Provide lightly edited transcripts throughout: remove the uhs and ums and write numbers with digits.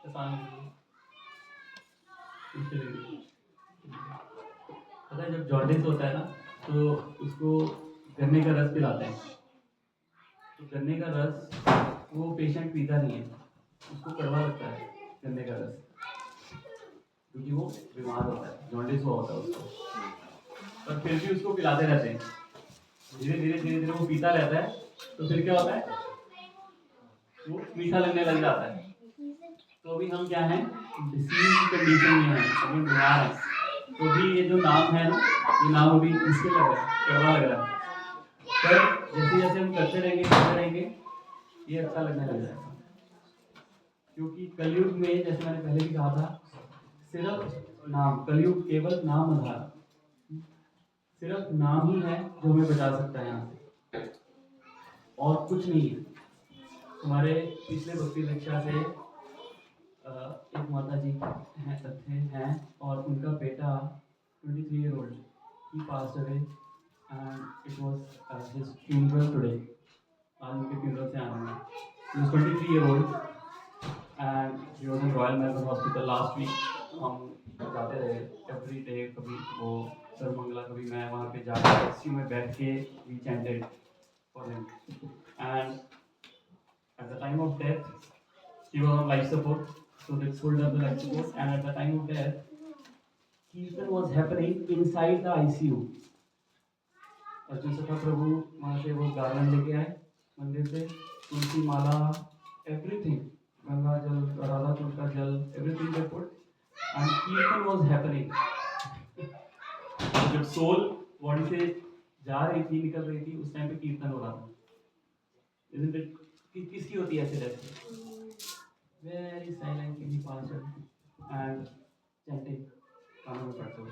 आसान है। पता है जब जॉन्डिस होता है ना तो उसको गन्ने का रस पिलाते हैं। तो गन्ने का रस वो पेशेंट पीता नहीं है, उसको कड़वा लगता है गन्ने का रस, क्योंकि वो बीमार होता है, जॉन्डिस हुआ होता है उसको। पर फिर भी उसको पिलाते रहते हैं, धीरे धीरे वो पीता रहता है। तो फिर क्या होता है, वो मीठा लगने लग जाता है। तो अभी हम क्या हैं, डिसीज कंडीशन में हैं, अभी बीमार हैं। तो भी ये जो नाम है ना, ये नाम अभी इसके लग रहा है, कड़वा लग रहा है। पर जैसे जैसे हम करते रहेंगे ये अच्छा लगने लग जाएगा। क्योंकि कलयुग में, जैसे मैंने पहले भी कहा था, सिर्फ नाम, कलयुग केवल नाम आधार, सिर्फ नाम ही है जो हमें बचा सकता है यहाँ से, और कुछ नहीं है। हमारे पिछले भक्ति दीक्षा से एक माता जी हैं और उनका बेटा 23 year old, he passed away and it was his funeral today. आज उनके funeral से आना है। He was 23 year old and he was in Royal Melbourne Hospital last week. हम जाते रहे every day, कभी वो सरमंगला, कभी मैं वहाँ पे जाकर ICU में बैठ के we chanted for him. And at the time of death, he was on life support, so they pulled up the life support, and at the time of death, Kirtan was happening inside the ICU. Arjun सखा प्रभु वहाँ से वो garland लेके आए मंदिर से, तुलसी माला, everything, Ganga जल, राधा कुंड का जल, एवरीथिंग दे पुट, एंड कीर्तन वाज हैपनिंग। जब सोल बॉडी से जा रही थी, निकल रही थी, उस टाइम पे कीर्तन हो रहा था। Isn't it? किसकी होती है ऐसे death? Very silently he passed and chanting, कानों में पढ़ते हुए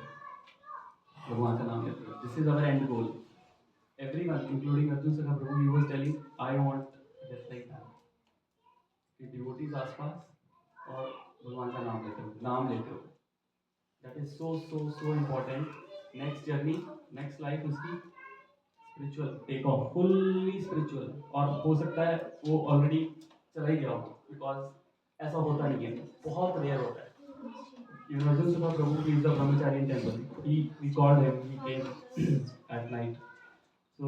भगवान का नाम लेते हुए। This is our end goal. Everyone, including Arjun Sakha Prabhu, he was telling, I want just like that. कि devotees आसपास और भगवान का नाम लेते हुए। That is so important. Next journey, next life उसकी spiritual take off, fully spiritual, और हो सकता है वो already चला ही गया हो, because ऐसा होता नहीं है, बहुत रेयर होता है। Even Arjun Sakha Prabhu, he is the brahmachari in temple. We called him, he came at night. So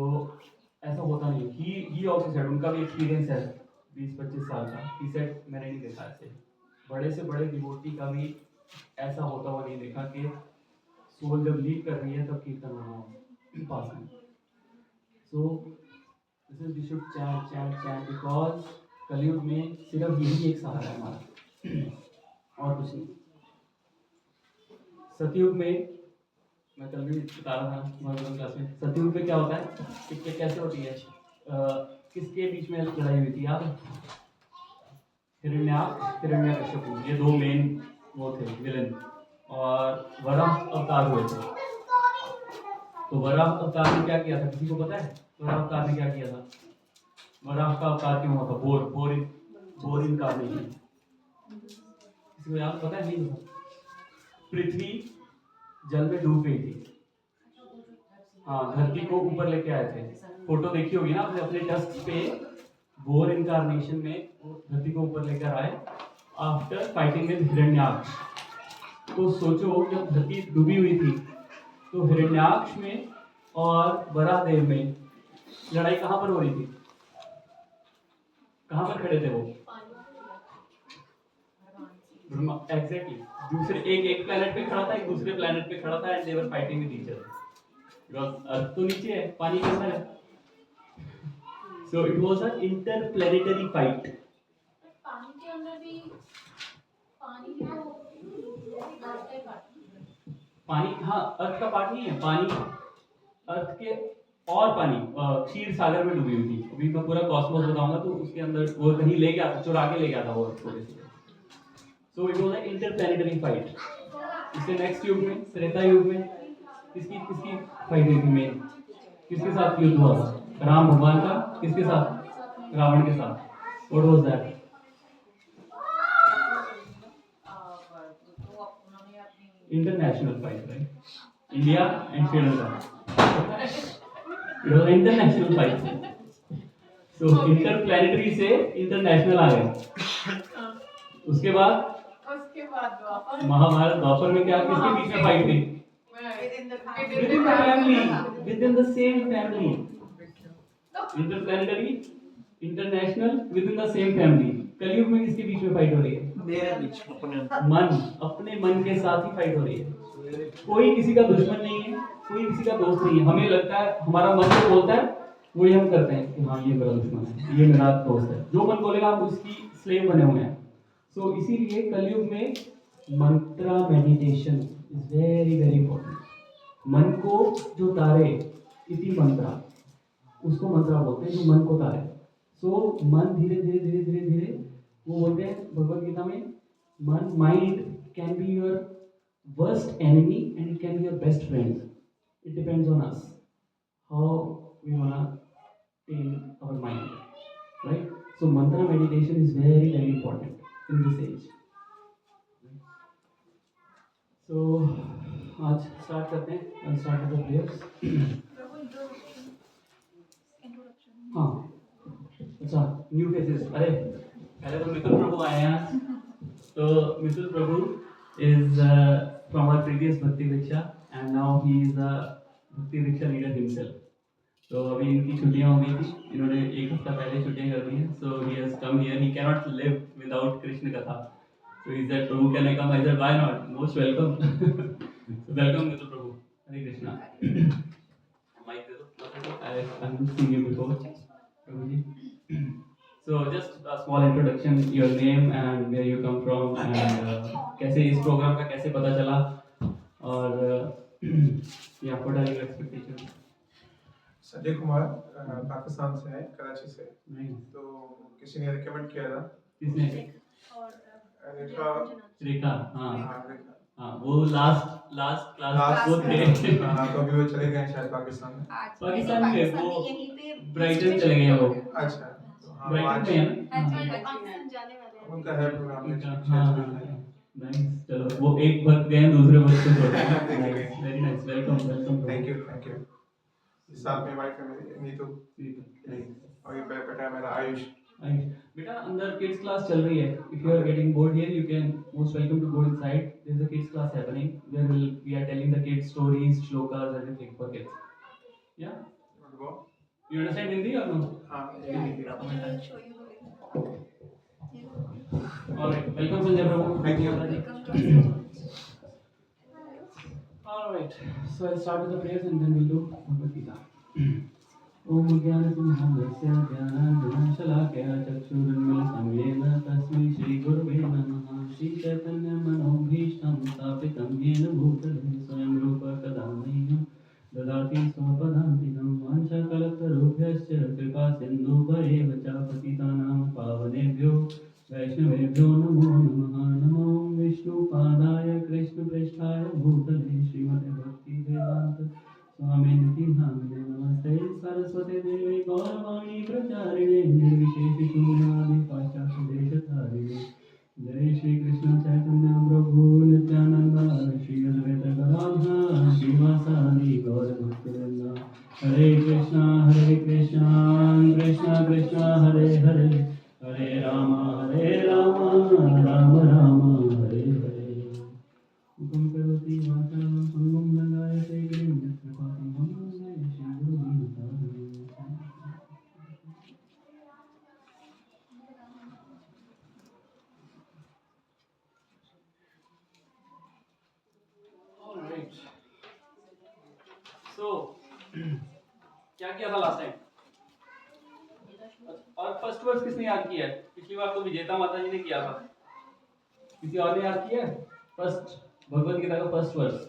ऐसा होता नहीं है। He also said, उनका भी experience है 20-25 साल का। He said मैंने नहीं देखा ऐसे, बड़े से बड़े डिवोटी का भी ऐसा होता हुआ नहीं देखा कि सोल जब लीव कर रही है तब कीर्तन हो रहा हो पास में। So this is we should chant because कलयुग में सिर्फ यही एक सहारा है हमारा, और कुछ नहीं। सतयुग में, मैं कल भी बता रहा था हमारे क्लास में, सतयुग में क्या होता है, कि कैसे होती है, किसके बीच में लड़ाई हुई थी याद है? हिरण्याक्ष, हिरण्यकश्यपु, ये दो मेन वो थे विलन, और वराह अवतार हुए थे। तो वराह अवतार ने क्या किया था, किसी को पता है वराह अवतार ने क्या किया था? वराह का अवतार क्यों हुआ था? Bore incarnation. किसी को याद पता है? नहीं पता। पृथ्वी जल में डूब गई थी, हाँ, धरती को ऊपर लेके आए थे। फोटो देखी होगी ना आपने अपने डेस्क पे, बोर इनकार्नेशन में वो धरती को ऊपर लेकर आए आफ्टर फाइटिंग विद हिरण्याक्ष। तो सोचो जब धरती डूबी हुई थी तो हिरण्याक्ष में और वराहदेव में लड़ाई कहाँ पर हो रही थी? कहाँ पर खड़े थे वो? एग्जैक्टली, दूसरे एक प्लेनेट पे खड़ा था, एक दूसरे प्लेनेट पे खड़ा था, and they were fighting with each other, because earth तो नीचे है, पानी के अंदर है। So it was a interplanetary fight. पानी के अंदर भी पानी, हाँ, अर्थ का पार्ट नहीं है पानी, अर्थ के और पानी क्षीर सागर में डूबी हुई थी। अभी मैं पूरा कॉस्मोस बताऊंगा तो उसके अंदर वो कहीं ले गया था, चुरा के ले गया था वो अर्थ को। सो it was a interplanetary fight. इसके नेक्स्ट युग में, त्रेता युग में, किसकी फाइट हुई थी मेन? किसके साथ युद्ध हुआ था? राम भगवान का किसके साथ? रावण के साथ। What was that? International fight, right? India and Sri Lanka, it was international fight. So interplanetary से इंटरनेशनल आ गए। उसके बाद द्वापर महाभारत द्वापर में क्या किसके बीच में फाइट हुई? Within the family, within the same family. Interplanetary, international, within the same family. कलयुग में किसके बीच में फाइट हो रही है? मेरे बीच अपने अपने मन के साथ ही फाइट हो रही है। कोई किसी का दुश्मन नहीं है, कोई किसी का दोस्त नहीं है। हमें लगता है हमारा मन जो बोलता है वही हम करते हैं कि हाँ ये मेरा दुश्मन है, ये मेरा दोस्त है। जो मन बोलेगा हम उसकी स्लेव बने हुए हैं। सो इसीलिए कलयुग में mantra meditation is very very important. मन को जो तारे इति मंत्रा, उसको मंत्रा बोलते हैं, जो मन को तारे। सो मन धीरे धीरे धीरे धीरे धीरे, वो बोलते हैं भगवद गीता में, मन mind can be your worst enemy and it can be your best friend. It depends on us how we wanna tame our mind, right? So mantra meditation is very very important in this age. So आज start करते हैं, start with the prayers. हाँ, अच्छा, new faces. अरे पहले तो मिथुन प्रभु आए हैं आज। तो Mithun Prabhu is from our previous Bhakti Diksha and now he is a Bhakti Diksha leader himself. तो अभी इनकी छुट्टियां हो गई थी, इन्होंने एक हफ्ता पहले छुट्टियां कर दी हैं। So he has come here, he can not live without Krishna katha. So he said, Prabhu, can I come? I said, why not? Most welcome. So welcome, Mr. Prabhu. Hare Krishna. Mic, I've seen you before, Prabhuji. So just a small introduction, your name and where you come from, and कैसे इस programme का कैसे पता चला, और yeah, what are your expectations? Sanjay Kumar Pakistan से है, कराची से। Nice. तो किसी ने रिकमेंड किया था। किसने? रेखा। हाँ रेखा। हाँ, वो लास्ट क्लास वो थे। हाँ, तो अभी वो चले गए शायद पाकिस्तान में। पाकिस्तान में वो ब्राइटन चले गए वो। अच्छा, तो हाँ, ब्राइटन में है ना? पाकिस्तान जाने वाले हैं। उनका है प्रोग्राम में। हाँ, नाइस। चलो, वो एक भक्त गए, दूसरे भक्त को छोड़ दिया। Nice, very nice. Welcome. Thank you. साथ में वाइफ है मेरी नीतू, नाइस। और ये बेटा है मेरा आयुष। बेटा, अंदर किड्स क्लास चल रही है। If you are getting bored here, you can most welcome to go inside. There is a kids class happening where we are telling the kids stories, shlokas, everything for kids. या you understand Hindi or no? हाँ, alright, welcome Sanjay Prabhu. Thank you. Alright, so I'll start with the prayers and then we'll do Bhagavad Gita. Om Jnana-Siddhasya Jnana-Shalakaya Chakshurunmilitam Yena Tasmai Shri Gurave Namaha Shri Chaitanya Manobhishtam Stapitam Yena Bhutale Swayam Rupa Kadamahyam Dadati Swapadantikam Vanchakalaktarubhyascha Kripa Sindhubhayeva Cha Patitanam Pavanebhyo वैष्णवेभ्यो नमो नमः। नमो विष्णुपादाय कृष्णप्रेष्ठाय भूतले श्रीमते भक्ति वेदांत स्वामिनिति नामिने। नमस्ते सरस्वती देवी गौरवाणी प्रचारिणे निर्विशेष शून्यादि पाश्चात्य देशतारिणे। जय श्री कृष्ण चैतन्य प्रभु नित्यानंद श्री अद्वैत गदाधर श्रीवासादि गौर भक्तवृंद। हरे कृष्णा कृष्णा कृष्णा हरे हरे हरे राम राम राम हरे हरे। हुकुम करोति वाचालं पंगुं लंघयते गिरिं यत्कृपातमहं वन्दे श्रीगुरुदीनतारिणं। Alright. So क्या किया था लास्ट टाइम? और फर्स्ट वर्स किसने याद किया है? पिछली बार तो विजेता माता जी ने किया था, किसी और ने याद किया है? फर्स्ट भगवद गीता का फर्स्ट वर्स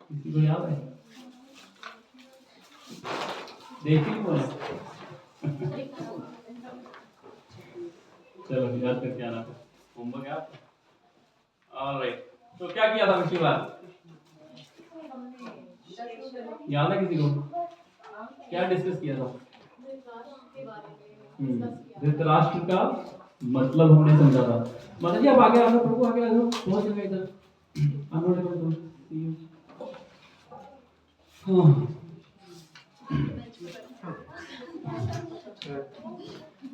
किसी को याद है? देखी क्यों है? चलो याद करके आना, होमवर्क है आपका। ऑलराइट, तो क्या किया था पिछली बार? याद है किसी को? क्या डिस्कस किया था? धृतराष्ट्र का मतलब हमने समझा था। माता जी आप आगे आ जाओ, प्रभु आगे आ जाओ, बहुत जगह इधर अनोटेबल तो।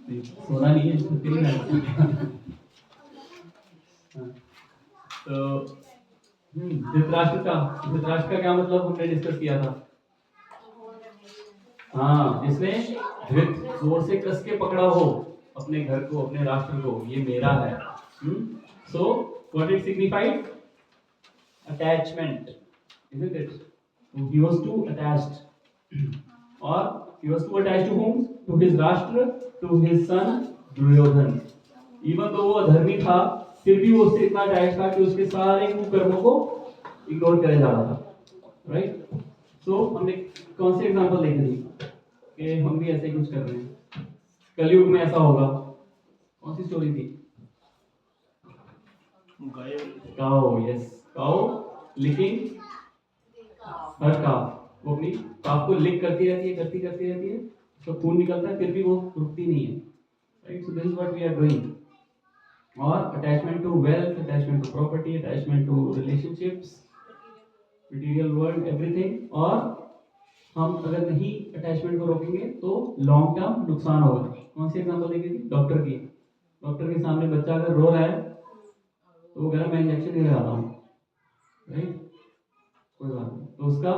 नहीं, सोना नहीं है इसको तेरी मेहनत। हाँ, तो धृतराष्ट्र का क्या मतलब हमने डिस्कस किया था। हाँ, जिसने धृत जोर से कस के पकड़ा हो अपने घर को, अपने राष्ट्र को, ये मेरा है। So what it signified? Attachment, isn't it? So he was too attached, or he was too attached to whom? To his Rashtra, to his son Duryodhan. Even though वो अधर्मी था, फिर भी वो उससे इतना अटैच था कि उसके सारे कुकर्मों को इग्नोर करे जा रहा था, राइट? सो हमने कौन से एग्जांपल देखे थे कि हम भी ऐसे ही कुछ कर रहे हैं, कलयुग में ऐसा होगा। कौन सी स्टोरी थी? काओ, यस, काओ लिकिंग हर काफ। वो अपनी काफ को लिक करती रहती है, उसका खून निकलता है, फिर भी वो रुकती नहीं है, right? So this is what we are doing. और attachment to wealth, attachment to property, attachment to relationships, material world, everything. और हम अगर नहीं अटैचमेंट को रोकेंगे तो लॉन्ग टर्म नुकसान होगा। कौन सी एग्जांपल देखी थी? डॉक्टर की। डॉक्टर के सामने बच्चा अगर रो रहा है तो वो कह रहा है मैं इंजेक्शन नहीं लगाता हूँ, राइट? कोई बात नहीं, तो उसका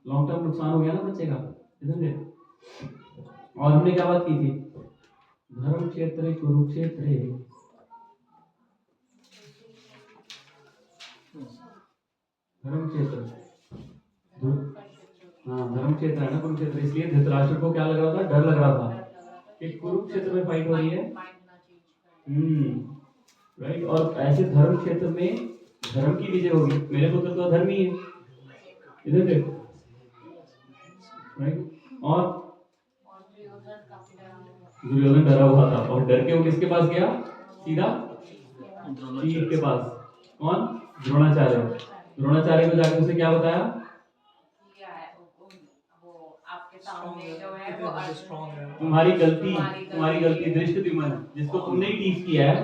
लॉन्ग टर्म नुकसान हो गया ना बच्चे का, isn't it? और हमने क्या बात की थी? धर्म क्षेत्र कुरुक्षेत्र, धर्म क्षेत्र, हाँ धर्म क्षेत्र है ना कुरुक्षेत्र। इसलिए धृतराष्ट्र को क्या लग रहा था? डर लग रहा था कि कुरुक्षेत्र में फाइट हो रही है। राइट? और ऐसे धर्म क्षेत्र में धर्म की विजय होगी। मेरे पुत्र तो अधर्मी है, isn't it? राइट? और दुर्योधन डरा हुआ था, और डर के वो किसके पास गया? सीधा शिव के पास। कौन? द्रोणाचार्य। द्रोणाचार्य को जाकर उसे क्या बताया? तुम्हारी गलती धृष्टद्युम्न, जिसको तुमने ही टीच किया है,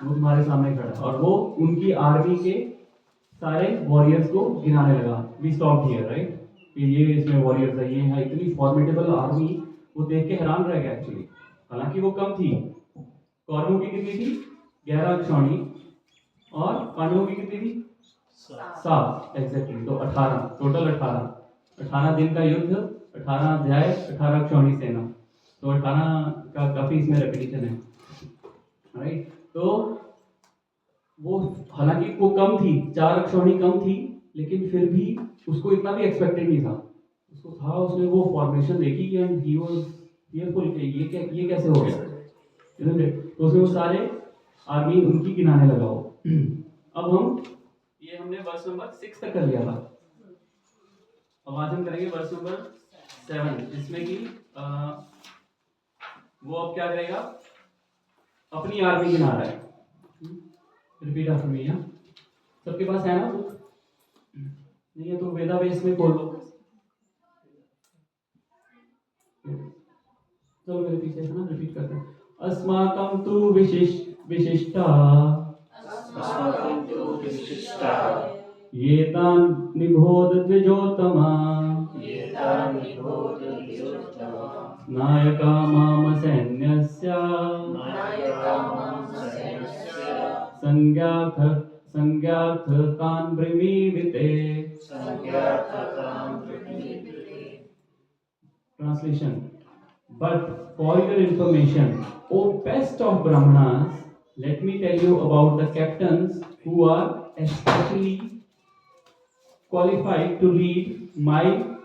वो तुम्हारे सामने खड़ा है। और वो उनकी आर्मी के सारे वॉरियर्स को गिनाने लगा। We stop here, right? ये इसमें वॉरियर्स है, ये है, इतनी फॉर्मिडेबल आर्मी। वो देख के हैरान रह गया एक्चुअली। हालांकि वो कम थी, कौरवों की कितनी थी? 11 अक्षौणी, और पांडवों की कितनी थी? 7, एग्जैक्टली। तो 18, टोटल 18 दिन का युद्ध, 18 अध्याय, 18 अक्षौणी सेना। तो 18 का काफी इसमें रेपिटेशन है, राइट? तो वो हालांकि वो कम थी, 4 अक्षौणी कम थी, लेकिन फिर भी उसको इतना भी एक्सपेक्टेड नहीं था। उसको था, उसने वो फॉर्मेशन देखी कि एंड ही वाज फियरफुल कि ये कैसे हो गया, तो उसने वो सारे आर्मी उनकी गिनाने लगा वो। अब हमने वर्स नंबर 6 तक कर लिया था। अब आज हम करेंगे वर्स नंबर 7, जिसमें कि वो अब क्या करेगा? अपनी आर्मी गिना रहा है। Repeat after me. सबके पास है ना बुक? नहीं है तो वेदावेश में खोल लो। चलो मेरे पीछे है ना, रिपीट करते हैं। अस्माकं तु विशिष्टा ये तान निबोध द्विजोत्तमा नायका माम सैन्यस्य संज्ञार्थ तान ब्रवीमिते। Translation. But for your information, O best of Brahmanas, let me tell you about the captains who are especially qualified to lead my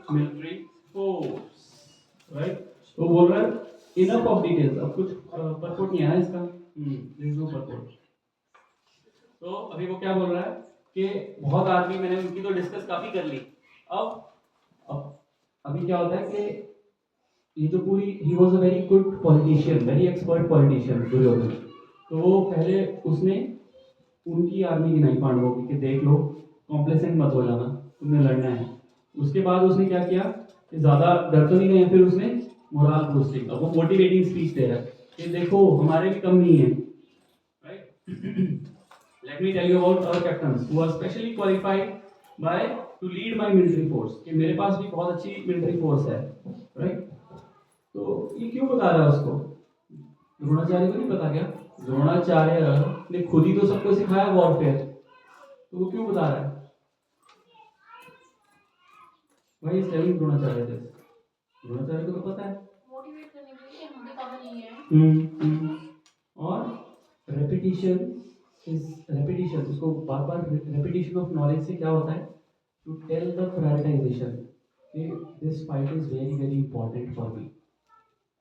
military force. Right? तो बोल रहा है enough of details. अब कुछ परपोर्ट नहीं है इसका। There is no purport. तो अभी वो क्या बोल रहा है कि बहुत आदमी, मैंने उनकी तो डिस्कस काफी कर ली। अब अभी क्या होता है कि ये तो पूरी, he was a very good politician, very expert politician Duryodhan. तो वो पहले उसने उनकी आर्मी गिनाई पांडवों की कि देख लो, कॉम्प्लेसेंट मत हो जाना, तुमने लड़ना है। उसके बाद उसने क्या किया कि ज्यादा डर तो नहीं गए, फिर उसने मोरल बूस्टिंग, अब वो मोटिवेटिंग स्पीच दे रहा है कि देखो हमारे भी कम नहीं है, right? Let me tell you about our captains who are specially qualified by to lead my military force, कि मेरे पास भी बहुत अच्छी मिलिट्री फोर्स है, राइट? तो ये क्यों बता रहा है उसको? द्रोणाचार्य को नहीं पता क्या? द्रोणाचार्य ने खुद ही तो सबको सिखाया वॉरफेयर, तो वो क्यों बता रहा है? भाई टेलिंग द्रोणाचार्य दिस, द्रोणाचार्य को तो पता है। मोटिवेट करने के लिए हम भी कम नहीं है। और रेपिटेशन उसको बार बार, रेपिटेशन ऑफ नॉलेज से क्या होता है? टू टेल द प्रायोरिटाइजेशन कि this fight is very very important for me,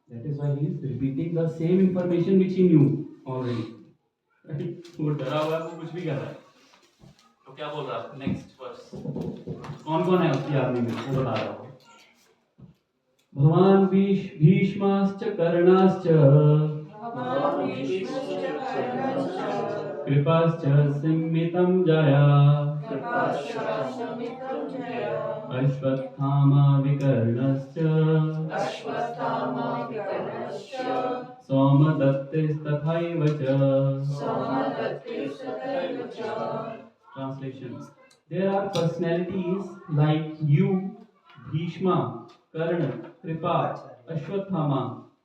that is why he is repeating the same information which he new already. वो डरा हुआ है, वो कुछ भी कर रहा है। तो क्या बोल रहा है नेक्स्ट वर्स? कौन कौन है उसकी आर्मी में, वो बता रहा हूँ। भगवान भीष्माश्च कर्णाश्च कृपाश्च संमितं जया अश्वत्थामा विकर्णश्च सोमदत्तिस्तथैव च। Translation: There are personalities like you, Bhishma, Karna, Kripa, Ashwatthama,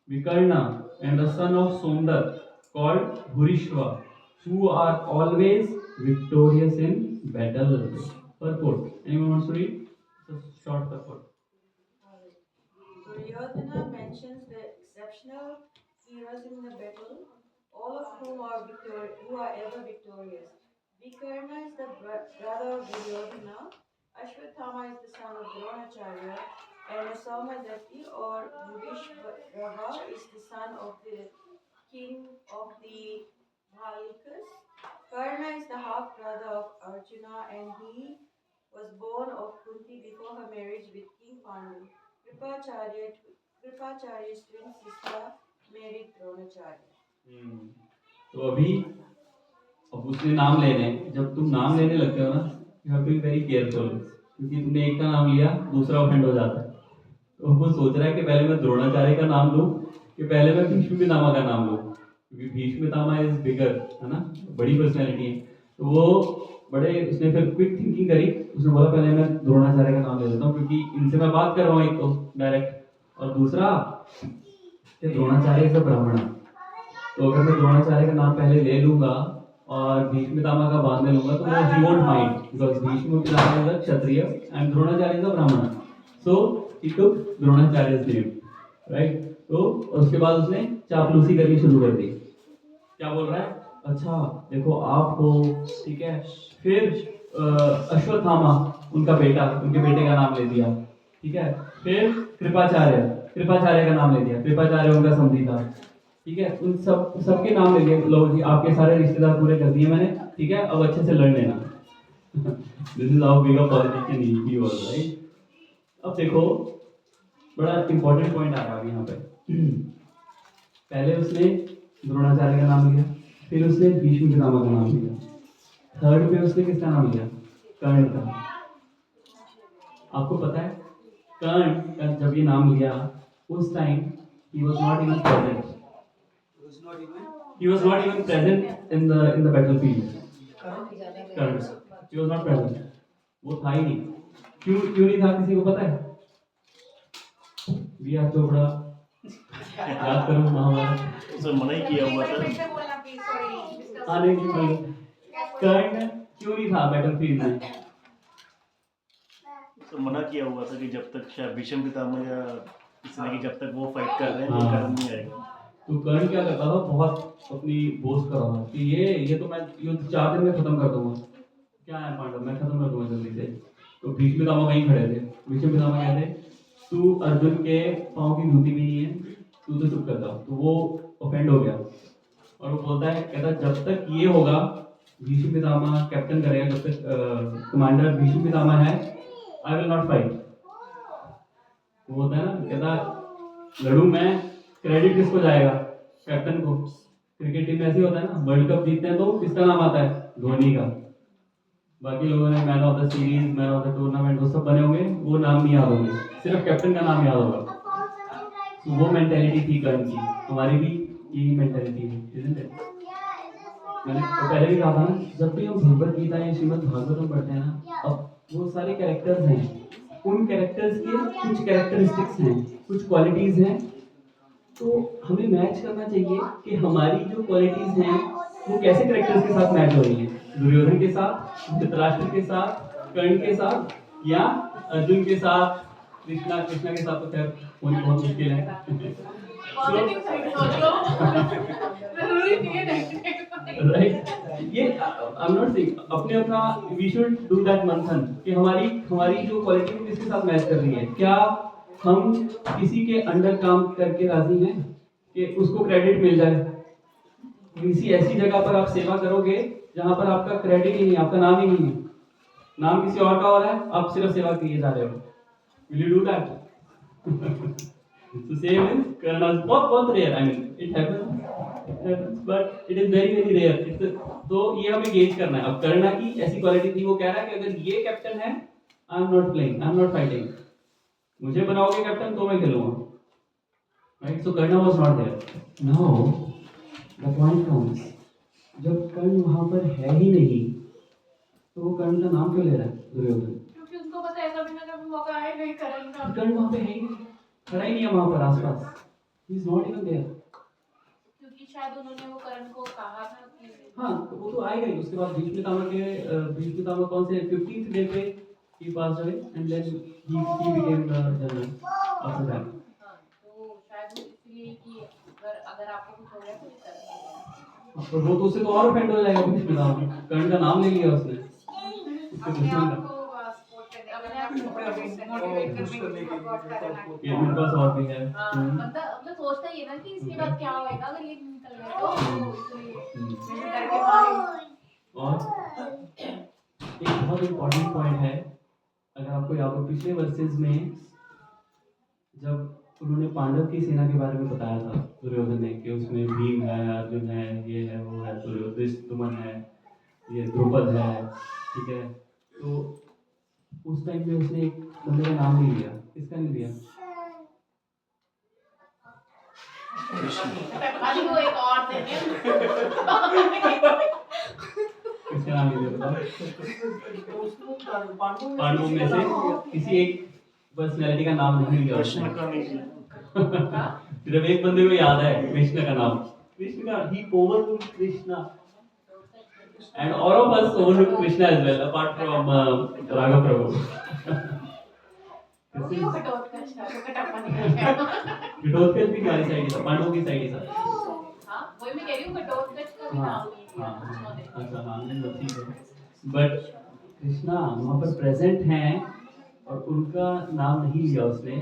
Vikarna, and the son of Somdat, called Bhurishva, who are always victorious in battle. Purport. Anyone wants to read? It's a short purport. Duryodhana mentions the exceptional heroes in the battle, all of whom are ever victorious. Vikarna is the brother of Duryodhana, Ashwatthama is the son of Dronacharya, and Somadatti or Yudhishthira is the son of the king of the Bhalikas. Karna is the half brother of Arjuna, and he was born of Kunti before her marriage with King Pandu. Kripacharya's twin sister married Dronacharya. तो अभी अब उसने नाम लेने, जब तुम नाम लेने लगते हो ना, you have to be very careful, क्योंकि तुमने एक का नाम लिया, दूसरा ऑफेंड हो जाता है। तो वो सोच रहा है कि पहले मैं द्रोणाचार्य का नाम लूं कि पहले मैं भीष्म पितामह का नाम लूं, क्योंकि भीष्म पितामह इज बिगर, है ना, बड़ी पर्सनैलिटी है। तो वो उसने फिर क्विक थिंकिंग करी, उसने बोला पहले मैं द्रोणाचार्य का नाम ले लेता हूँ, क्योंकि इनसे मैं बात कर रहा हूँ एक तो डायरेक्ट, और दूसरा कि द्रोणाचार्य इज अ ब्राह्मण। तो अगर मैं द्रोणाचार्य का नाम पहले ले लूंगा और भीष्म पितामह का बाद में लूंगा तो वो he won't mind, because Bhishma Pitamah is a Kshatriya and Dronacharya is a ब्राह्मण, सो ही टुक द्रोणाचार्य's नेम, राइट। तो उसके बाद उसने चापलूसी करनी शुरू कर दी। क्या बोल रहा है? अच्छा देखो आप हो, ठीक है। फिर अश्वत्थामा उनका बेटा, उनके बेटे का नाम ले दिया, ठीक है। फिर कृपाचार्य का नाम ले दिया, कृपाचार्य उनका समधी था, ठीक है। उन सबके नाम ले लिए, लो जी आपके सारे रिश्तेदार पूरे कर दिए मैंने, ठीक है, अब अच्छे से लड़ लेना। This is how big a politician he was, right. अब देखो बड़ा इंपॉर्टेंट पॉइंट आ रहा है यहाँ पे। पहले उसने द्रोणाचार्य का नाम लिया, फिर उसने भीष्म पितामह का नाम लिया, थर्ड पे उसने किसका नाम लिया? कर्ण का। आपको पता है कर्ण का जब ये नाम लिया उस time he was not even present. He was not even present in the battlefield. Kर्ण, he was not present. वो था ही नहीं। क्यों नहीं था, किसी को पता है? B.R. चोपड़ा याद करो महाभारत। उसे मना ही किया हुआ था। आने की वजह कर्ण क्यों नहीं था बैटलफील्ड में? उसे मना किया हुआ था कि जब तक शायद भीष्म पितामह या किसी ने कि जब तक वो फाइट कर रहे हैं तो कर्ण नहीं आएगा। तो कर्ण क्या करता था, बहुत अपनी बोस्ट कर रहा था कि ये तो मैं युद्ध 4 दिन में खत्म कर दूंगा, क्या है पांडव, मैं खत्म कर दूंगा जल्दी से। तो भीष्म पितामह वहीं खड़े थे। भीष्म पितामह कहते तू अर्जुन के पाँव की जूती भी नहीं है, तू तो चुप कर जा। तो वो ऑफेंड हो गया और वो बोलता है, कहता जब तक ये होगा, भीष्म पितामह कैप्टन करेगा, जब तक कमांडर भीष्म पितामह है, आई विल नॉट फाइट। वो होता है ना, कहता लड़ूं मैं, क्रेडिट किसको जाएगा? कैप्टन को। क्रिकेट टीम में ऐसे होता है ना, वर्ल्ड कप जीतते हैं तो किसका नाम आता है? धोनी का। बाकी लोगों ने man of the series, man of the tournament वो सब बने होंगे, वो नाम नहीं याद होंगे, सिर्फ कैप्टन का नाम याद होगा। तो वो मेंटेलिटी थी कर्ण की, हमारी भी यही मेंटेलिटी है, isn't it? मैंने तो पहले भी कहा था ना, जब भी हम भगवत गीता या श्रीमद् भागवतम पढ़ते हैं ना, अब वो सारे कैरेक्टर्स हैं, उन कैरेक्टर्स के कुछ कैरेक्टरिस्टिक्स हैं, कुछ क्वालिटीज हैं तो हमें मैच करना चाहिए कि हमारी जो क्वालिटीज हैं वो कैसे करेक्टर्स के साथ मैच हो रही हैं, दुर्योधन के साथ, धृतराष्ट्र के साथ, कर्ण के साथ, या अर्जुन के साथ, कृष्णा के साथ तो खैर होनी बहुत मुश्किल है। पॉजिटिव साइड सोचो, जरूरी नहीं है नेगेटिव। राइट, ये आई एम नॉट सेइंग, अपने अपना वी शुड डू दैट मंथन कि हमारी जो क्वालिटी है किसके साथ मैच कर रही है। क्या हम किसी के अंडर काम करके राजी हैं कि उसको क्रेडिट मिल जाए? किसी ऐसी जगह पर आप सेवा करोगे जहां पर आपका क्रेडिट ही नहीं, आपका नाम ही नहीं है, नाम किसी और का हो रहा है, आप सिर्फ सेवा किए जा रहे हो। Will you do that? So same is Karna is बहुत rare. I mean, it happens, but it is very rare. तो ये हमें गेज करना है। अब कर्णा की ऐसी क्वालिटी थी, वो कह रहा है कि अगर ये कैप्टन है, I am not playing, I am not fighting, मुझे बनाओगे कैप्टन तो मैं खेलूंगा, right? So Karna was not there. Now the point comes, जब कर्ण वहां पर है ही नहीं तो वो कर्ण का नाम क्यों ले रहा है दुर्योधन? क्योंकि उनको पता है कभी ना कभी मौका आए नहीं करण का। कर्ण वहां पे है ही नहीं, खड़ा ही नहीं है वहां पर आसपास, he is not even there. क्योंकि शायद उन्होंने वो करण को कहा था कि हाँ, तो वो तो आएगा ही। उसके बाद भीष्म पितामह कौन से 15th डे पे ही पास हुए and then he became the general after that. हाँ, तो शायद इसलिए कि अगर आपको कुछ हो गया तो ये कर और वो तो उससे तो और ऑफेंड हो जाएगा भीष्म पितामह, कर्ण का नाम ले लिया उसने, उसके अपने दुश्मन आप का। को सपोर्ट करने, अपने आप को मोटिवेट करने की सपोर्ट करना। ये मेरे पास और भी है। हाँ, मतलब सोचता ही है ना कि इसके बाद क्या होएगा अगर ये निकल गए तो इसलिए मेरे डर के मारे। और एक बहुत इम्पोर्टेंट पॉइंट है, अगर आपको याद हो पिछले वर्सेस में जब उन्होंने पांडव की सेना के बारे में बताया था दुर्योधन ने कि उसमें भीम है, अर्जुन है, ये है, वो है, दुर्योधन है, ये द्रुपद है, ठीक है। तो उस टाइम में उसने एक बंदे का नाम नहीं लिया। किसका नहीं लिया? अभी वो एक और थे किसका नाम नहीं लिया बताओ? पांडवों में से किसी एक पर्सनैलिटी का नाम नहीं लिया कृष्ण उसने। का नहीं सिर्फ एक बंदे को याद है कृष्ण का नाम, कृष्ण का, he overlooked Krishna and all of us overlooked Krishna as well apart from Raghav Prabhu। क्योंकि वो घटोत्कच था, तो कटप्पा निकल गया। घटोत्कच भी हमारी साइड था, पांडवों की साइड था। हाँ, वही मैं कह रही हूँ, घटोत्कच का भी नाम नहीं लिया उन्होंने। अच्छा हाँ, नहीं ठीक है, बट कृष्णा वहाँ पर प्रेजेंट हैं और उनका नाम नहीं लिया उसने।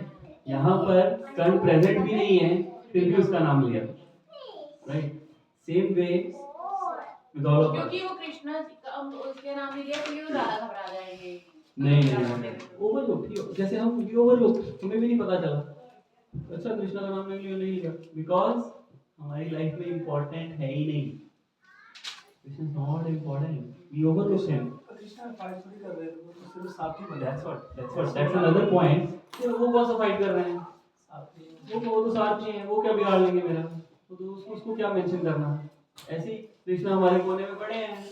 यहाँ पर कर्ण प्रेजेंट भी नहीं है फिर भी उसका नाम लिया, right? Same way with all of क्योंकि वो कृष्णा उसके नाम नहीं लिया तो ये ज्यादा घबरा जाएंगे। नहीं, ओवरलुक, जैसे हम ओवरलुक, हमें भी नहीं पता चला, अच्छा कृष्णा का नाम नहीं लिया बिकॉज हमारी लाइफ में इम्पोर्टेंट है ही नहीं, Krishna is not important, we overlook him. Krishna fight थोड़ी कर रहे थे, वो तो सिर्फ साथी बने। That's another point। तो वो कौन सा फाइट कर रहे हैं? वो तो साथ में है, वो क्या बिगाड़ लेंगे मेरा? तो उसको क्या मेंशन करना? ऐसे ही कृष्णा हमारे कोने में पड़े हैं,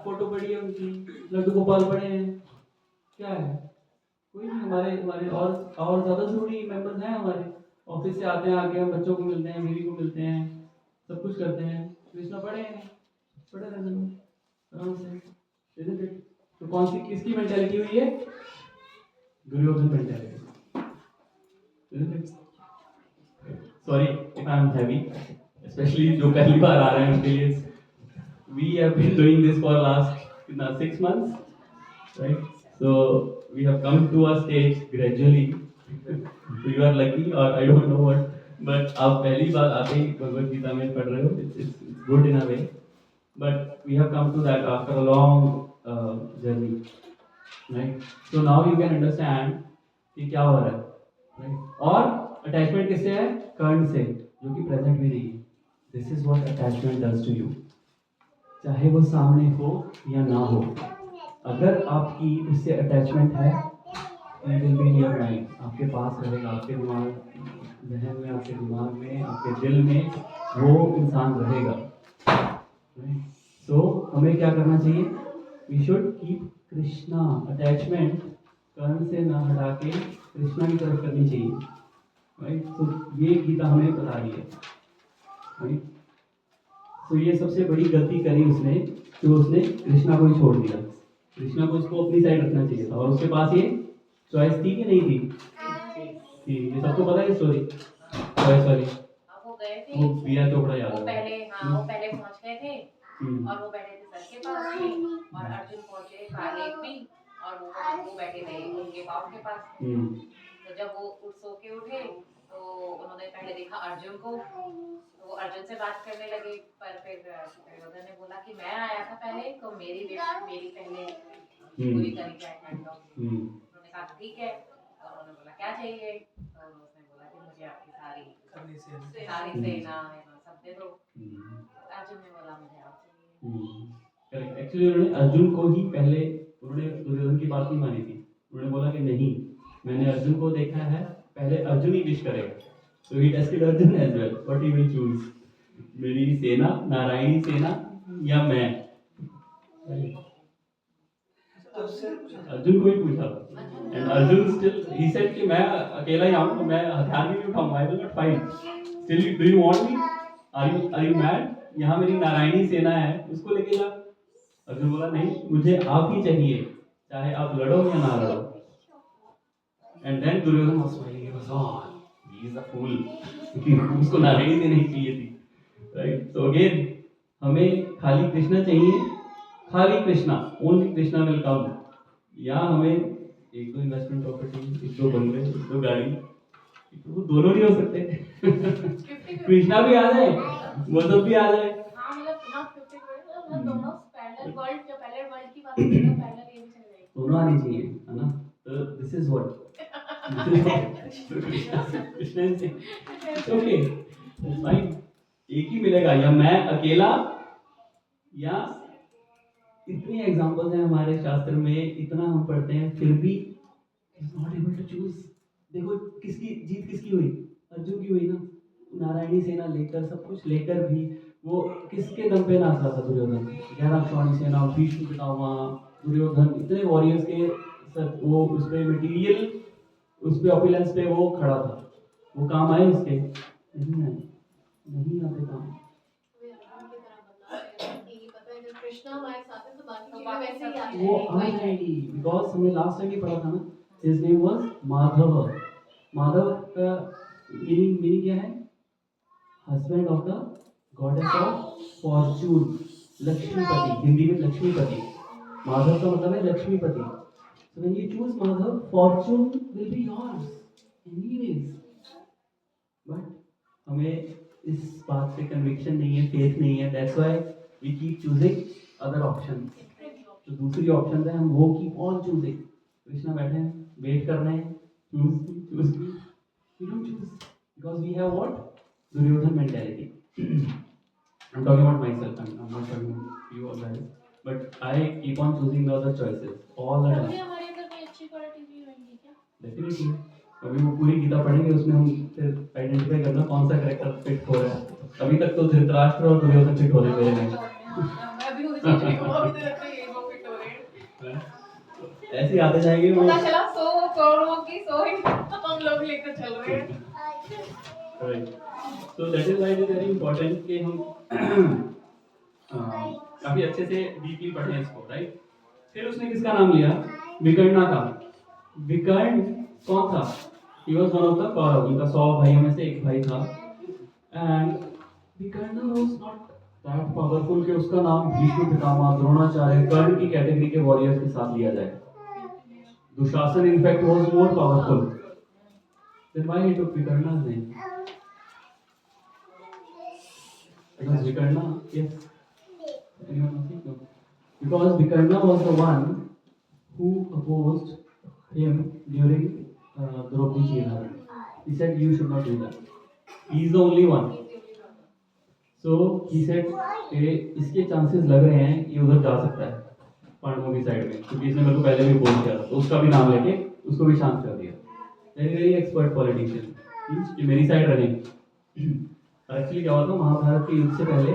फोटो पड़ी है उनकी, लड्डू गोपाल पड़े हैं, क्या है? कोई नहीं, हमारे और ज्यादा जरूरी मेंबर्स हैं हमारे। ऑफिस से आते हैं, आके हम बच्चों को मिलते हैं, बीवी को मिलते हैं, सब कुछ करते हैं। कृष्णा पड़े रहने दो आराम से, isn't it? तो कौन सी किसकी मेंटालिटी हुई है? Duryodhan mentality. Sorry if I am heavy, specially जो पहली बार आ रहे हैं उनके लिए। We have been doing this for last 6 months, right? So we have come to a stage gradually. So you are lucky or I don't know what, but आप पहली बार आते ही भगवत गीता में पढ़ रहे हो, it's good in a way, but we have come to that after a long journey, right? So now you can understand कि क्या हो रहा है, right? और attachment किससे है? कर्ण से, जो कि present भी नहीं है। This is what attachment does to you. चाहे वो सामने हो या ना हो, अगर आपकी उससे अटैचमेंट है, it will be in your mind, आपके पास रहेगा, आपके दिमाग जहन में, आपके दिमाग में, आपके दिल में वो इंसान रहेगा। So हमें क्या करना चाहिए? We should keep Krishna, attachment Karna से ना हटा के कृष्णा की तरफ करनी चाहिए, राइट। तो ये गीता हमें बता रही है, राइट। तो ये सबसे बड़ी गलती करी उसने, जो उसने कृष्णा को ही छोड़ दिया। कृष्णा को उसको अपनी साइड रखना चाहिए था, और उसके पास ये चॉइस थी कि नहीं थी? थी। ये सबको पता है स्टोरी, चॉइस वाली। अब वो गए थे, वो प्रिया चोपड़ा याद वो है। पहले, हाँ वो पहले पहुंच गए थे हम्म, और वो बैठे थे सर के पास में, और अर्जुन पहुंचे कार्तिक भी, और वो बैठे थे उनके बाप के पास। हम्म, तो जब वो सो के उठे तो उन्होंने पहले देखा अर्जुन को, तो वो अर्जुन से बात करने लगे, पर फिर दुर्योधन ने बोला कि मैं आया था पहले, तो मेरी विश मेरी पहले पूरी करी जाए काइंड ऑफ। उन्होंने कहा ठीक है, और उन्होंने बोला क्या चाहिए, तो उसने बोला कि मुझे आपकी सारी सेना सब दे दो। अर्जुन ने बोला मुझे आप चाहिए। करेक्ट। एक्चुअली उन्होंने अर्जुन को ही पहले, उन्होंने दुर्योधन की बात नहीं मानी थी। उन्होंने बोला कि नहीं, मैंने अर्जुन को देखा है, पहले अर्जुन ही विश करेगा। So he tested Arjun as well, what he will choose, मेरी सेना, नारायणी सेना या मैं। अर्जुन को ही पूछा था, and Arjun still he said कि मैं अकेला ही आऊं, तो मैं हथियार भी नहीं उठाऊंगा, I will not fight. Still do you want me, are you mad, यहाँ मेरी नारायणी सेना है, उसको लेके जा। अर्जुन बोला नहीं, मुझे आप ही चाहिए, चाहे आप लड़ो या ना लड़ो। And then Duryodhan was smiling, he was he is a fool, उसको नारायणी से नहीं चाहिए थी, राइट। तो अगेन हमें खाली कृष्णा चाहिए, खाली Krishna, only Krishna will come. या हमें एक दो इन्वेस्टमेंट प्रॉपर्टी, एक दो बंगले, एक दो गाड़ी, वो दोनों नहीं हो सकते। कृष्णा भी आ जाए, वो सब भी आ जाए। हाँ मतलब ना 50 मतलब दोनों पैरेलल वर्ल्ड, जो पैरेलल वर्ल्ड की बात करते हैं पैरेलल ये भी चल जाएगी, दोनों आनी चाहिए, है ना। तो this is what Krishna okay fine, एक ही मिलेगा, या मैं अकेला, या इतनी एग्जांपल्स हैं हमारे शास्त्र में, इतना हम पढ़ते हैं, फिर भी is not able to choose. देखो किसकी जीत, किसकी हुई? अर्जुन की हुई ना। नारायणी सेना लेकर, सब कुछ लेकर भी वो किसके दम पे नाच रहा था? दुर्योधन। 11 सेना, भीष्म पितामह, दुर्योधन, इतने वॉरियर्स के सब, वो उस पे मटेरियल, उस पे ऑपुलेंस पे वो खड़ा था। वो काम आए उसके? नहीं आए, नहीं आते काम। कृष्णा हमारे साथ है तो बाकी चीजें वैसे ही आती वो हैं। आ जाएगी, बिकॉज हमने लास्ट टाइम ही पढ़ा था ना, his name was Madhav. Madhav का मीनिंग क्या है? Husband of the goddess of fortune, Lakshmipati, Hindi में लक्ष्मीपति। माधव का मतलब है Lakshmipati. So when you choose Madhav, fortune will be yours anyways. But हमें इस बात पे कन्विक्शन नहीं है, फेथ नहीं है, that's why we keep choosing other options. तो दूसरी ऑप्शन है, हम वो कीप ऑन चूजिंग। कृष्णा बैठे हैं, वेट कर रहे हैं, choose we don't choose because we have what? Duryodhan mentality. I'm talking about myself, I'm not talking about you or guys, but I keep on choosing the other choices all the time. कभी हमारे अंदर कोई अच्छी quality भी होंगी क्या? Definitely. अभी वो पूरी गीता पढ़ेंगे, उसमें हम फिर आइडेंटिफाई करना कौन सा करेक्टर फिट हो रहा है। अभी तक तो धृतराष्ट्र और दुर्योधन फिट हो रहे मेरे में। मैं भी वही सोच रही हूँ, अभी तक तो ये वो फिट हो रहे हैं। ऐसे ही आते जाएंगे। पता चला 100 करोड़ों की 100 ही हम लोग लेकर चल रहे हैं। तो that is why it is very important कि हम काफी अच्छे से डीपली पढ़ें इसको, राइट। फिर उसने किसका नाम लिया? विकर्णा का। विकर्ण कौन था? He was one of the Kaurav, उनका 100 भाइयों में से एक भाई था। एंड विकर्ण वाज नॉट दैट पावरफुल कि उसका नाम भीष्म पितामह, द्रोणाचार्य, कर्ण की कैटेगरी के वॉरियर्स के साथ लिया जाए। Dushasan in fact was more powerful. Then why he took Vikarna's name? Because Vikarna, yes. Anyone know? No. Because Vikarna was the one who opposed him during Draupadi Chidharan. He said, "You should not do that." He is the only one. So he said, इसके chances लग रहे हैं ये उधर जा सकता है, पांडवों की साइड में, क्योंकि इसने मेरे को पहले भी बोल किया था, तो उसका भी नाम लेके उसको भी शांत कर दिया। वेरी एक्सपर्ट पॉलिटिशियन कि मेरी साइड रहे। और एक्चुअली क्या हुआ था, महाभारत के युद्ध से पहले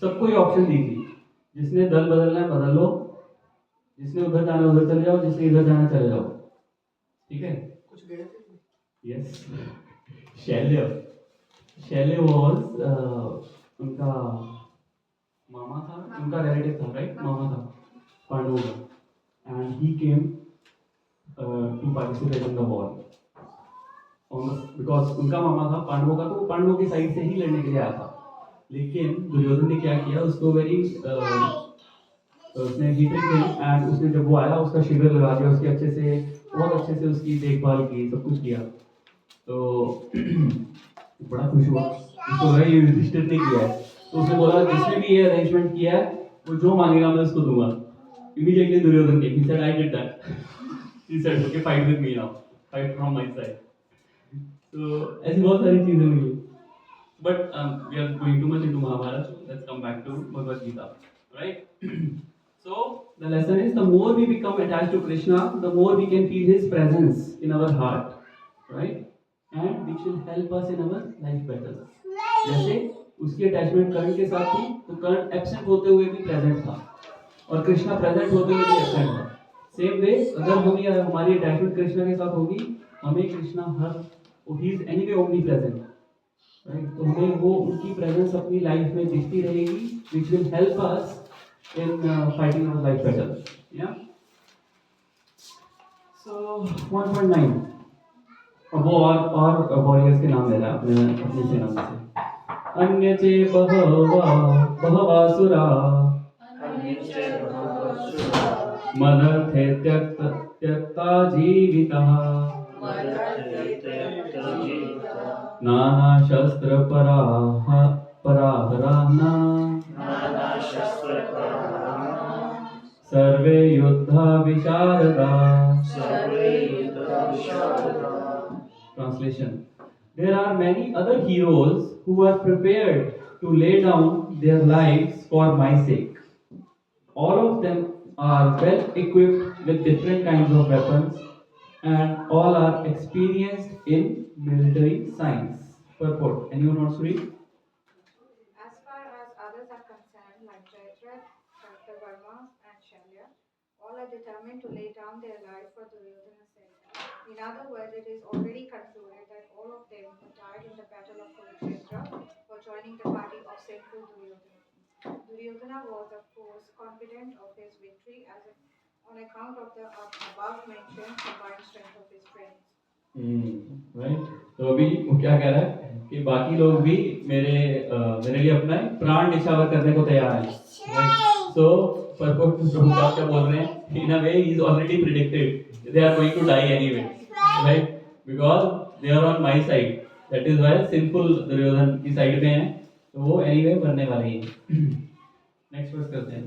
सबको ये ऑप्शन दी थी, जिसने दल बदलना है बदल लो, जिसने उधर जाना उधर चले जाओ, जिसने इधर जाना चले जाओ। ठीक है, कुछ गए थे? यस, शैल्य शैल्य वॉज उनका मामा था, उनका रिलेटिव था, राइट, मामा था पांडवों का, and he came to participate in the war because उनका मामा था पांडवों का, तो पांडवों की साइड से ही लड़ने के लिए आया था। लेकिन दुर्योधन ने क्या किया, उसको वेरी उसने हीटेड थिंग, एंड उसने जब वो आया उसका शिविर लगा दिया, उसकी अच्छे से बहुत अच्छे से उसकी देखभाल की, सब कुछ किया। तो बड़ा खुश हुआ, उसको लगा ये युधिष्ठिर ने किया है, तो उसने बोला जिसने भी ये अरेंजमेंट किया है वो जो मांगेगा मैं उसको दूंगा। इमीडिएटली दुर्योधन ने, he said I did that, he said okay fight with me now, fight from my side। तो ऐसी बहुत सारी चीजें हुई। But we are going too much into Mahabharata, so let's come back to Bhagavad Gita, right? So the lesson is, the more we become attached to Krishna, the more we can feel His presence in our heart, right? And which will help us in our life better. जैसे उसकी attachment कर्ण के साथ थी, तो कर्ण absent होते हुए भी present था, और कृष्णा प्रेजेंट होते हुए भी एब्सेंट था। सेम वे अगर हमारी अटैचमेंट कृष्णा के साथ होगी, हमें कृष्णा हर he is anyway omnipresent, right, तो हमें वो उनकी प्रेजेंस अपनी लाइफ में दिखती रहेगी, which will help us in fighting our life battle. या सो 1.9 अब वो और वॉरियर्स के नाम ले रहा है अपने सेना में से। अन्य चे बहवासुरा मदर्थे त्यक्ता जीवितः नाना शस्त्र पराहराना सर्वे युद्धा विशारदा। Translation: There are many other heroes who are prepared to lay down their lives for my sake. All of them are well equipped with different kinds of weapons, and all are experienced in military science. Purport: anyone wants to read? As far as others are concerned, like Jayadratha, Kartavarma, and Shalya, all are determined to lay down their life for Duryodhana's sake. In other words, it is already concluded that all of them who died in the battle of Kurukshetra were joining the party of sinful Duryodhana. Duryodhana was, of course, confident of his victory on account of the above-mentioned combined strength of his friends. Right. तो अभी वो क्या कह रहा है कि बाकी लोग भी मेरे लिए अपना प्राण निछावर करने को तैयार हैं। Right. So प्रभुपाद क्या बोल रहे हैं? In a way, he is already predicted they are going to die anyway, right? Because they are on my side. That is why sinful Duryodhan की साइड में है, तो वो anyway मरने वाले हैं। Next verse करते हैं।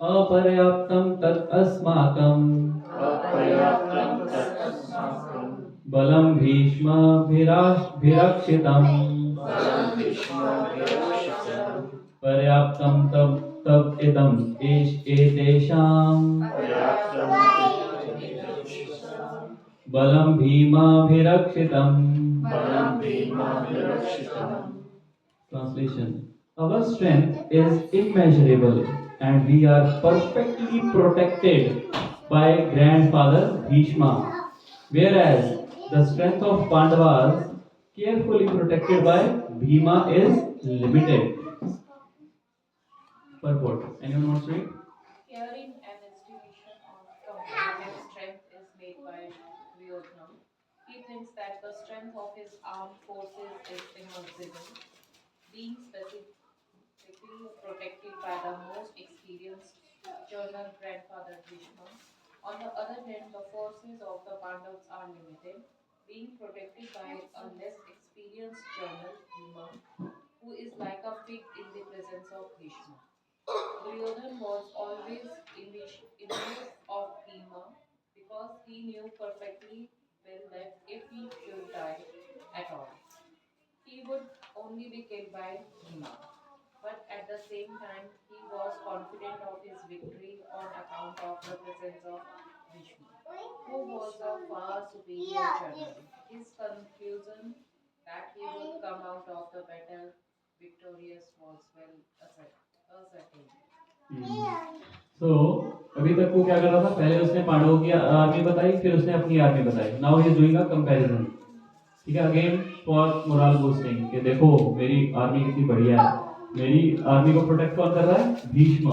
अपर्याप्तं तत् अस्माकं बलं भीष्माभिरक्षितं पर्याप्तं तब इदम् एतेषां बलं भीमाभिरक्षितं। Translation: Our strength is immeasurable and we are perfectly protected by grandfather Bhishma, whereas the strength of Pandavas, carefully protected by Bhima, is limited. Purport: anyone wants to read? Herein an estimation of comparative strength is made by Duryodhana. He thinks that the strength of his armed forces is immeasurable, being specifically protected by the most experienced general grandfather Bhishma. On the other hand, the forces of the Pandavas are limited, being protected by a less experienced general Bhima, who is like a pig in the presence of Bhishma. Duryodhana was always envious of Bhima because he knew perfectly well that if he should die at all, he would only be killed by Bhima. But at the same time, he was confident of his victory on account of the presence of Bhishma, who was a far superior general. His conclusion that he would come out of the battle victorious was well ascertained. So अभी तक वो क्या कर रहा था? पहले उसने पांडवों की आर्मी बताई, फिर उसने अपनी आर्मी बताई। Now he is doing a comparison. ठीक है, अगेन फॉर मोरल बूस्टिंग कि देखो मेरी आर्मी कितनी बढ़िया है। मेरी आर्मी को प्रोटेक्ट कौन कर रहा है? भीष्म।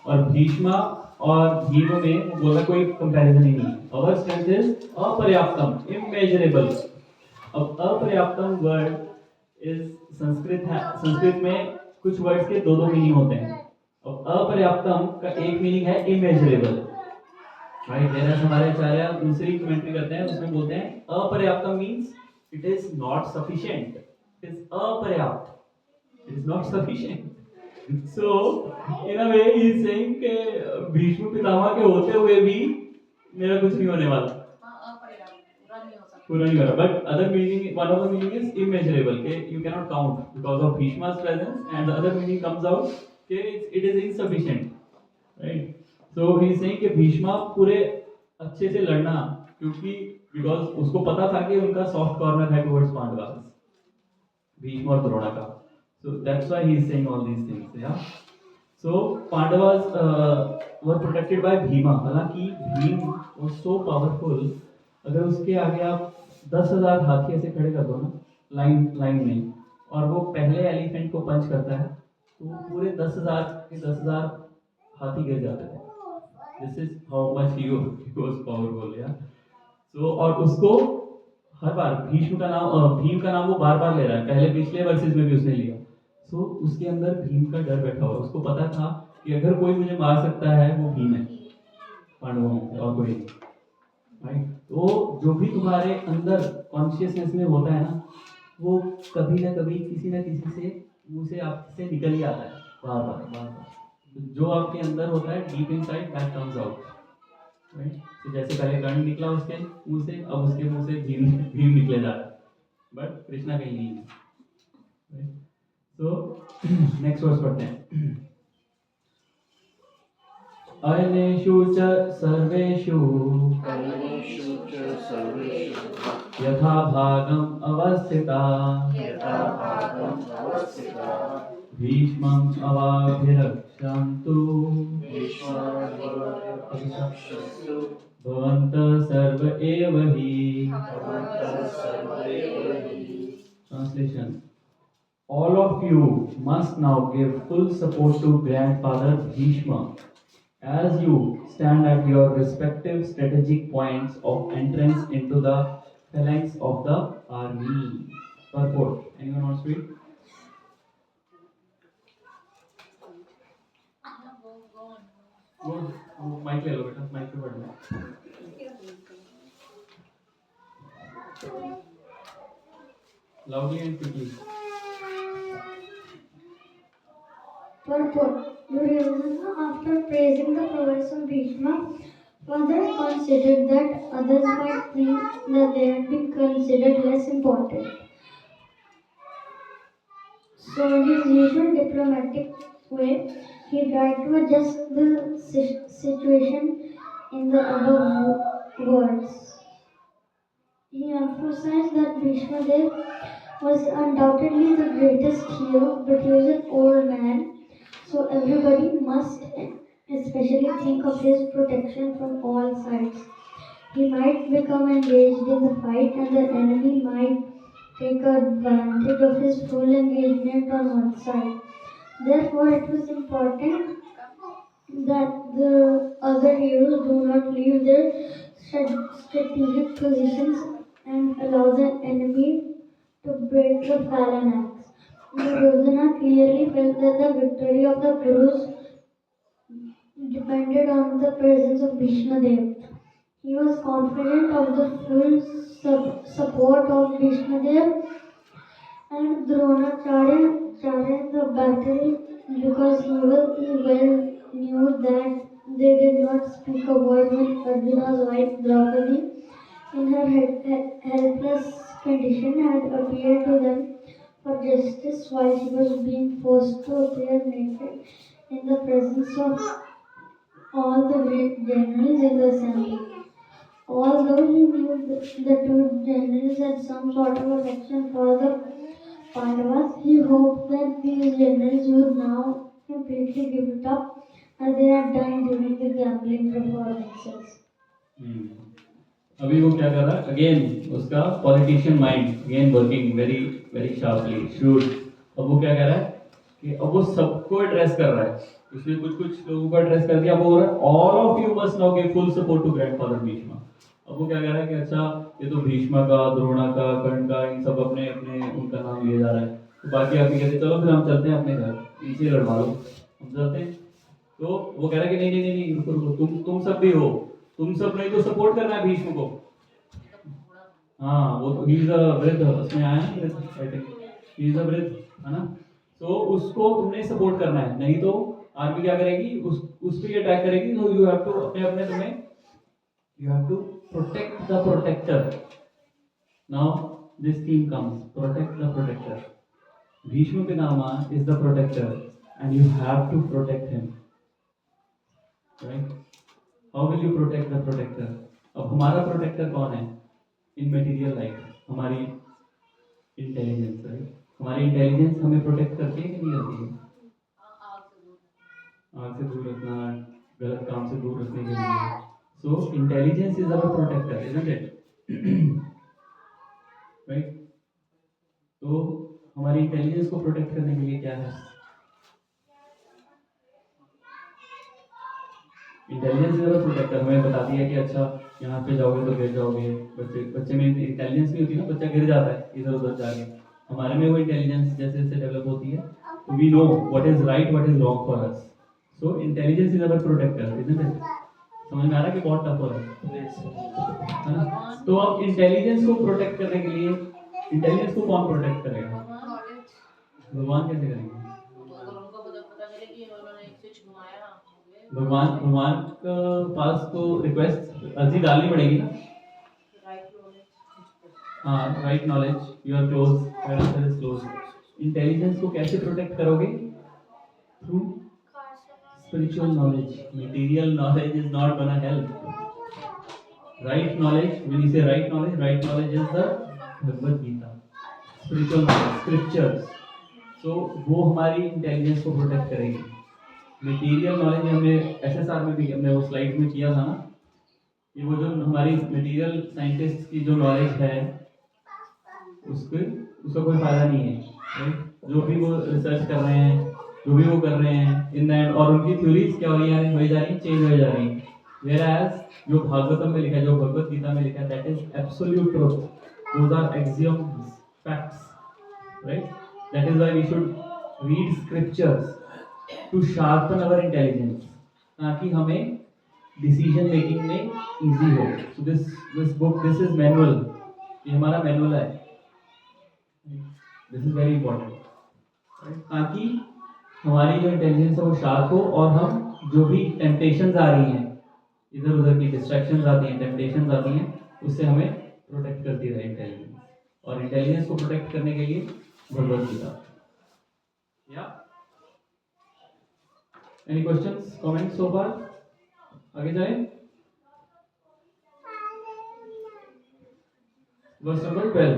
और भीष्म और भीम में वो बोला कोई कंपैरिजन ही नहीं। अवर स्ट्रेंथ इज अपर्याप्तम, इमेजरेबल। अब अपर्याप्तम वर्ड इज संस्कृत में कुछ वर्ड्स के दो दो मीनिंग होते हैं। अब अपर्याप्तम का एक मीनिंग है इमेजरेबल, राइट। जैसे हमारे आचार्य दूसरी कमेंट्री करते हैं, उसमें बोलते हैं अपर्याप्तम means it is not sufficient, it is अपर्याप्त, it is not sufficient. So in a way he is saying कि भीष्म पितामह के होते हुए भी मेरा कुछ नहीं होने वाला, हाँ, अपर्याप्त, पूरा नहीं हो सकता। पूरा नहीं हो रहा। But other meaning, one of the meaning is immeasurable, के you can not count because of Bhishma's presence, and the other meaning comes out के it is insufficient, right? So he is saying कि भीष्मा पूरे अच्छे से लड़ना, क्योंकि बिकॉज उसको पता था कि उनका सॉफ्ट कॉर्नर है टुवर्ड्स पांडवास, भीष्म और द्रोणा का। So that's why he is saying all these things, yeah. So Pandavas were protected by Bhima. हालांकि भीम was so powerful, अगर उसके आगे आप 10,000 हाथी ऐसे खड़े कर दो ना लाइन में, और वो पहले एलिफेंट को पंच करता है, तो पूरे 10,000 के 10,000 हाथी गिर जाते थे। This is how much he was powerful, या। सो और उसको हर बार भीष्म का नाम, भीम का नाम वो बार बार ले रहा है, पहले पिछले वर्सेस में भी उसने लिया। सो उसके अंदर भीम का डर बैठा हुआ है, उसको पता था कि अगर कोई मुझे मार सकता है वो भीम है पांडवों में, और कोई नहीं, राइट। तो जो भी तुम्हारे अंदर कॉन्शियसनेस में होता है ना, वो कभी ना कभी किसी ना किसी से मुंह से आपसे निकल ही आता है, बार बार। जो आपके अंदर होता है deep inside, that comes out, right. तो जैसे पहले कर्ण निकला उसके मुंह से, अब उसके मुंह से भीम भीम निकले जा रहा है, बट कृष्णा कहीं नहीं है, राइट। तो नेक्स्ट वर्स पढ़ते हैं। अयनेषु च सर्वेषु कर्मेषु च सर्वेषु यथा भागम् अवस्थिता यथा भागम् अवस्थिता भीष्मम् अवाभिरक्षन्तु भीष्माभिरक्षन्तु भवन्तः सर्व एव हि। भवन्तः सर्व एव हि। Translation: All of you must now give full support to grandfather Bhishma as you stand at your respective strategic points of entrance into the phalanx of the army. Purport. Anyone wants to read? वो mic ले लो बेटा, mic पे पढ़ना। Loudly and quickly. Purport. Duryodhana, after praising the prowess of Bhishma, further considered that others might think that they had been considered less important. So, in his usual diplomatic way, he tried to adjust the situation in the above words. He emphasized that Bhishma Dev was undoubtedly the greatest hero, but he was an old man, so everybody must especially think of his protection from all sides. He might become engaged in the fight, and the enemy might take advantage of his full engagement on one side. Therefore, it was important that the other heroes do not leave their strategic positions and allow the enemy to break the phalanx. Duryodhana clearly felt that the victory of the Kurus depended on the presence of Bhishma Dev. He was confident of the full support of Bhishma Dev and Dronacharya in the battle, because he well knew that they did not speak a word when Arjuna's wife Draupadi, in her helpless condition, had appealed to them for justice while she was being forced to appear naked in the presence of all the great generals in the assembly. Although he knew the two generals had some sort of affection for the Pandavas, he hoped that these generals would now completely give it up as they had done during the gambling performances. अभी वो क्या कर रहा है again, उसका politician mind again working very very sharply shrewd. अब वो क्या कह रहा है कि अब वो सबको एड्रेस कर रहा है, उसने कुछ कुछ लोगों को एड्रेस कर दिया, अब वो हो रहा है all of you must now give full support to grandfather Bhishma. अब वो क्या कह रहा है कि अच्छा ये तो भीष्मा का, द्रोणा का, कर्ण का, इन सब अपने अपने उनका नाम लिया जा रहा है, तो बाकी आके कहते चलो फिर हम चलते हैं अपने घर, इनसे लड़वा लो, हम चलते हैं। तो वो कह रहा है कि नहीं नहीं नहीं नहीं, रुको रुको, तुम सब भी हो, तुम सब नहीं तो सपोर्ट करना है भीष्म को। हाँ वो तो ही इज अ वृद्ध, उसमें आया ना वृद्ध, आई थिंक ही इज अ वृद्ध, है ना। तो उसको तुमने सपोर्ट करना है, नहीं तो आर्मी क्या करेगी, उस पे अटैक करेगी। तो यू हैव टू अपने अपने तुम्हें you have to protect the protector. Now this theme comes, protect the protector. Bhishma Pitamah is the protector and you have to protect him, right? How will you protect the protector? अब हमारा protector कौन है इन material life? हमारी intelligence, right? हमारी intelligence हमें protect करती है कि नहीं करती है? आग से दूर रखना, गलत काम से दूर रखने के लिए। So intelligence is our protector, isn't it? Right? तो हमारी इंटेलिजेंस को प्रोटेक्ट करने के लिए क्या है? इंटेलिजेंस इज अवर प्रोटेक्टर, हमें बताती है कि अच्छा यहाँ पे जाओगे तो गिर जाओगे। बच्चे में इंटेलिजेंस नहीं होती ना, बच्चा गिर जाता है इधर उधर जाके। हमारे में वो इंटेलिजेंस जैसे जैसे डेवलप होती है, तो we know what is right what is wrong for us. So intelligence is our protector, isn't it? समझ में आ रहा है कि बहुत टफ हो रहा है ना? तो अब इंटेलिजेंस को प्रोटेक्ट करने के लिए, इंटेलिजेंस को कौन प्रोटेक्ट करेगा? भगवान कैसे करेंगे? अगर उनको पता चले कि उन्होंने एक स्विच घुमाया ना, भगवान के पास तो रिक्वेस्ट अर्जी डालनी पड़ेगी ना। हाँ, right knowledge, you are close, your answer is close. Intelligence को कैसे प्रोटेक्ट करोगे? Through spiritual knowledge. Material knowledge is not gonna help. Right knowledge, when you say right knowledge is the Bhagavad Gita. Spiritual knowledge, scriptures. So वो हमारी intelligence को protect करेगी। Material knowledge हमने SSR में भी, हमने वो स्लाइड में किया था ना, कि वो जो हमारी मटेरियल साइंटिस्ट की जो नॉलेज है उसका कोई फायदा नहीं है, राइट? जो भी वो रिसर्च कर रहे हैं, जो भी वो कर रहे हैं इन दैट, और उनकी थ्योरीज क्या हो रही जा रही, चेंज हो जा रही। वेयर एज जो भागवतम में लिखा है, जो भगवत गीता में लिखा है, that is absolute truth, those are axioms, facts, right? That is why we should read scriptures to sharpen our intelligence, ताकि हमें डिसीजन मेकिंग में इजी हो। So this book, this is manual, ये हमारा मैनुअल है, दिस इज वेरी इंपॉर्टेंट, ताकि हमारी जो इंटेलिजेंस है वो शार्प हो, और हम जो भी टेम्पटेशंस आ रही हैं, इधर उधर की डिस्ट्रैक्शंस आती हैं, टेम्पटेशंस आती हैं, उससे हमें प्रोटेक्ट करती रहे इंटेलिजेंस। और इंटेलिजेंस को प्रोटेक्ट करने के लिए Bhagavad Gita. Yeah any questions, comments so far? आगे जाएं। Verse number 12।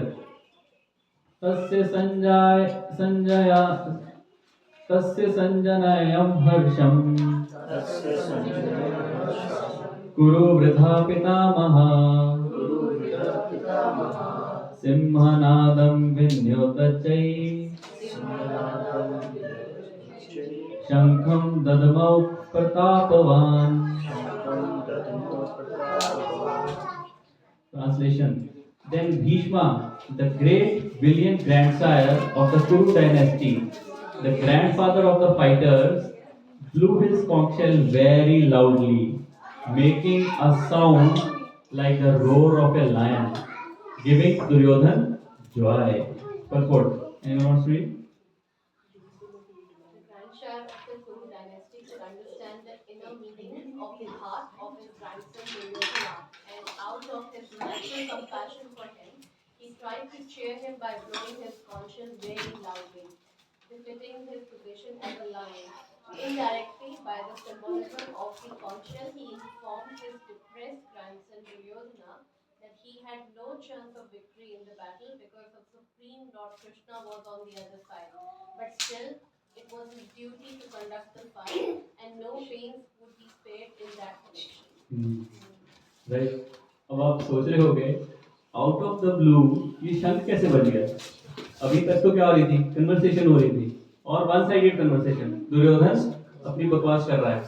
तस्य संजनयं हर्षं कुरु वृथा पितामहः, सिंहनादं विन्योतचै शंखं दद्मौ प्रतापवान्। Translation. Then Bhishma, the great valiant grandsire of the Kuru dynasty, the grandfather of the fighters, blew his conch shell very loudly, making a sound like the roar of a lion, giving Duryodhan joy. Purport. Anyone wants to read? The grandchild of the Kuru dynasty could understand the inner meaning of the heart of his grandson Duryodhana, and out of his natural compassion for him, he tried to cheer him by blowing his conch shell very loudly, befitting his position as a lion. Indirectly, by the symbolism of the conch shell, he informed his depressed grandson Duryodhana that he had no chance of victory in the battle because of Supreme Lord Krishna was on the other side. But still, it was his duty to conduct the fight, and no pains would be spared in that connection. Right. अब आप सोच रहे होगे out of the blue ये शंख कैसे बन गया? अभी तक तो क्या हो रही थी, कन्वर्सेशन हो रही थी, और वन साइडेड कन्वर्सेशन। दुर्योधन अपनी बकवास कर रहा है,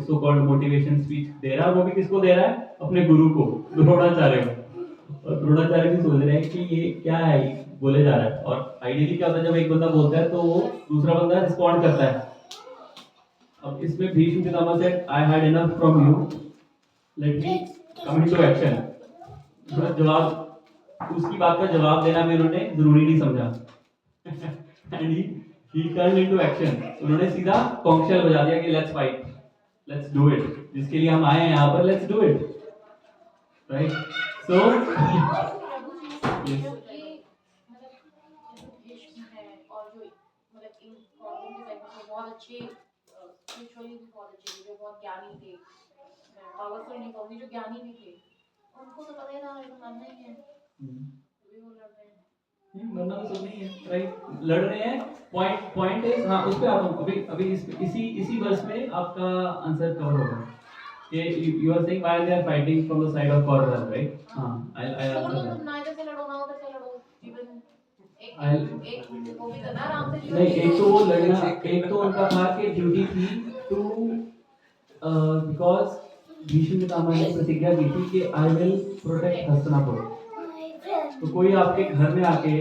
सो कॉल्ड मोटिवेशन स्पीच दे रहा है, वो भी किसको दे रहा है? अपने गुरु को, द्रोणाचार्य को। और द्रोणाचार्य भी सोच रहे हैं कि ये क्या है, बोले जा रहा है। और आइडियली क्या होता है, जब एक बंदा बोलता है तो वो दूसरा बंदा रिस्पॉन्ड करता है। अब इसमें भीष्म पितामह से I had enough from you, let me come into action. जवाब, उसकी बात का जवाब देना भी उन्होंने जरूरी नहीं समझा। And he turn into action. उन्होंने सीधा कॉन्कशेल बजा दिया कि let's fight, let's do it, जिसके लिए हम आए हैं यहाँ पर, लेट्स डू इट, राइट? सो ये मतलब भीष्म है और जो मतलब इन कौरवों के टाइम में बहुत अच्छे स्पिरिचुअली भी बहुत अच्छे थे, जो बहुत ज्ञानी थे, पावरफुल नहीं कहूँगी, जो ज्ञानी भी थे, उनको तो पता ही था ये तो मरना ही है, भी वो लड़ रहे हैं। मरना तो सब नहीं है, राइट? लड़ रहे हैं। पॉइंट इज, हाँ उस पे आता हूँ। अभी इसी वर्ष में आपका आंसर कवर होगा कि you are saying why they are fighting from the side of Kaurava, right? हाँ, आई आंसर दैट। ना इधर से लड़ो ना उधर से लड़ो, इवन एक वो भी था ना आराम से नहीं, एक तो वो लड़ना, एक तो उनका था कि ड्यूटी थी टू, बिकॉज भीष्म पितामह ने प्रतिज्ञा की थी कि आई विल प्रोटेक्ट हस्तिनापुर। तो कोई आपके घर में आके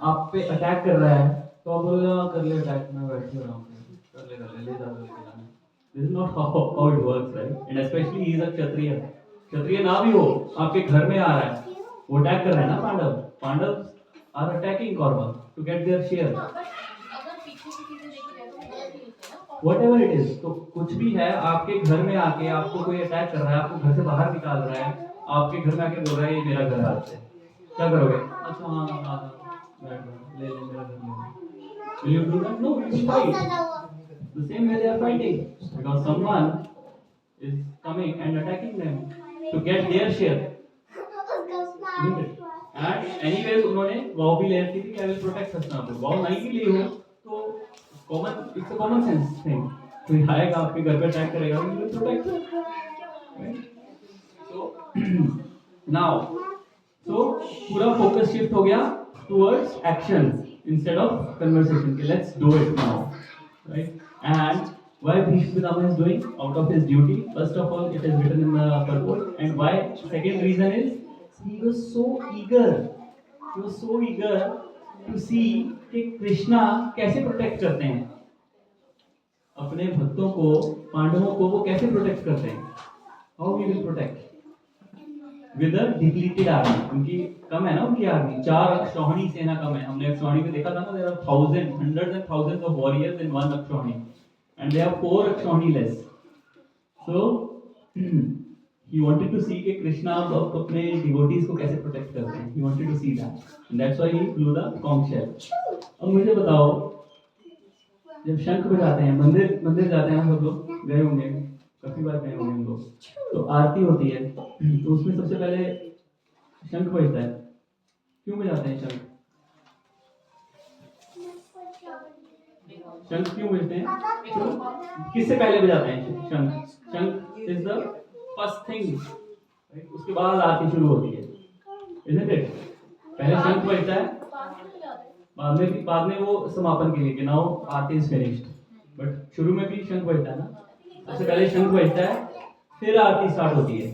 आप पे अटैक कर रहा है तो आप बोलोगे कर ले अटैक, मैं बैठ रहा हूँ, कर ले ले जा ले जाना। This is not how it works, right? And specially he is a Kshatriya. Kshatriya ना भी हो, आपके घर में आ रहा है, वो अटैक कर रहा है ना। Pandava are attacking Kaurava to get their share, हाँ, बट अगर पीछे की चीजें देखी जाए तो वो गलत ही होते हैं ना। Whatever it is. तो कुछ भी है, आपके घर में आके आपको कोई अटैक कर रहा है, आपको घर से बाहर निकाल रहा है, आपके घर में आके बोल रहा है ये मेरा घर है, आज से क्या करोगे? अच्छा हाँ आ जाओ, बैठ जाओ, ले ले मेरा घर ले लो। Will you do that? No, you will fight. The same way they are fighting because someone is coming and attacking them to get their share. Isn't it? And anyways उन्होंने वाव भी ले रखी थी कि I will protect हस्तिनापुर। वाव नहीं भी ली हो तो common, it's a common sense thing. कोई आएगा आपके घर पे अटैक करेगा, you will protect, right? So now, so पूरा फोकस शिफ्ट हो गया towards action instead of conversation. Okay, let's do it now, right? And why Bhishma Pitama is doing out of his duty? First of all, it is written in the purport. And why? Second reason is he was so eager. He was so eager to see कि कृष्णा कैसे protect करते हैं अपने भक्तों को, पांडवों को। वो कैसे प्रोटेक्ट करते हैं? How he will protect? With a depleted army. उनकी कम है ना, उनकी आर्मी 4 अक्षौहिणी सेना कम है। हमने अक्षौहिणी में देखा था ना, there are thousands, hundreds and thousands of warriors in one अक्षौहिणी, and they have 4 अक्षौहिणी less. So he wanted to see कि कृष्णा अपने devotees को कैसे प्रोटेक्ट करते हैं. He wanted to see that, and that's why he blew the conch shell. अब मुझे बताओ, जब शंख बजाते हैं, मंदिर जाते हैं सब लोग, गए होंगे, काफी बार गए होंगे हम लोग, तो आरती होती है तो उसमें सबसे पहले शंख बजता है। क्यों बजाते हैं शंख? शंख क्यों बजते हैं? किससे पहले बजाते हैं शंख? शंख इज द फर्स्ट थिंग, उसके बाद आरती शुरू होती है, isn't it? पहले शंख बजता है, बाद में वो समापन के लिए कि now Aarti is finished, but शुरू में भी शंख बजता है ना। सबसे पहले शंख बजता है, फिर आरती स्टार्ट होती है,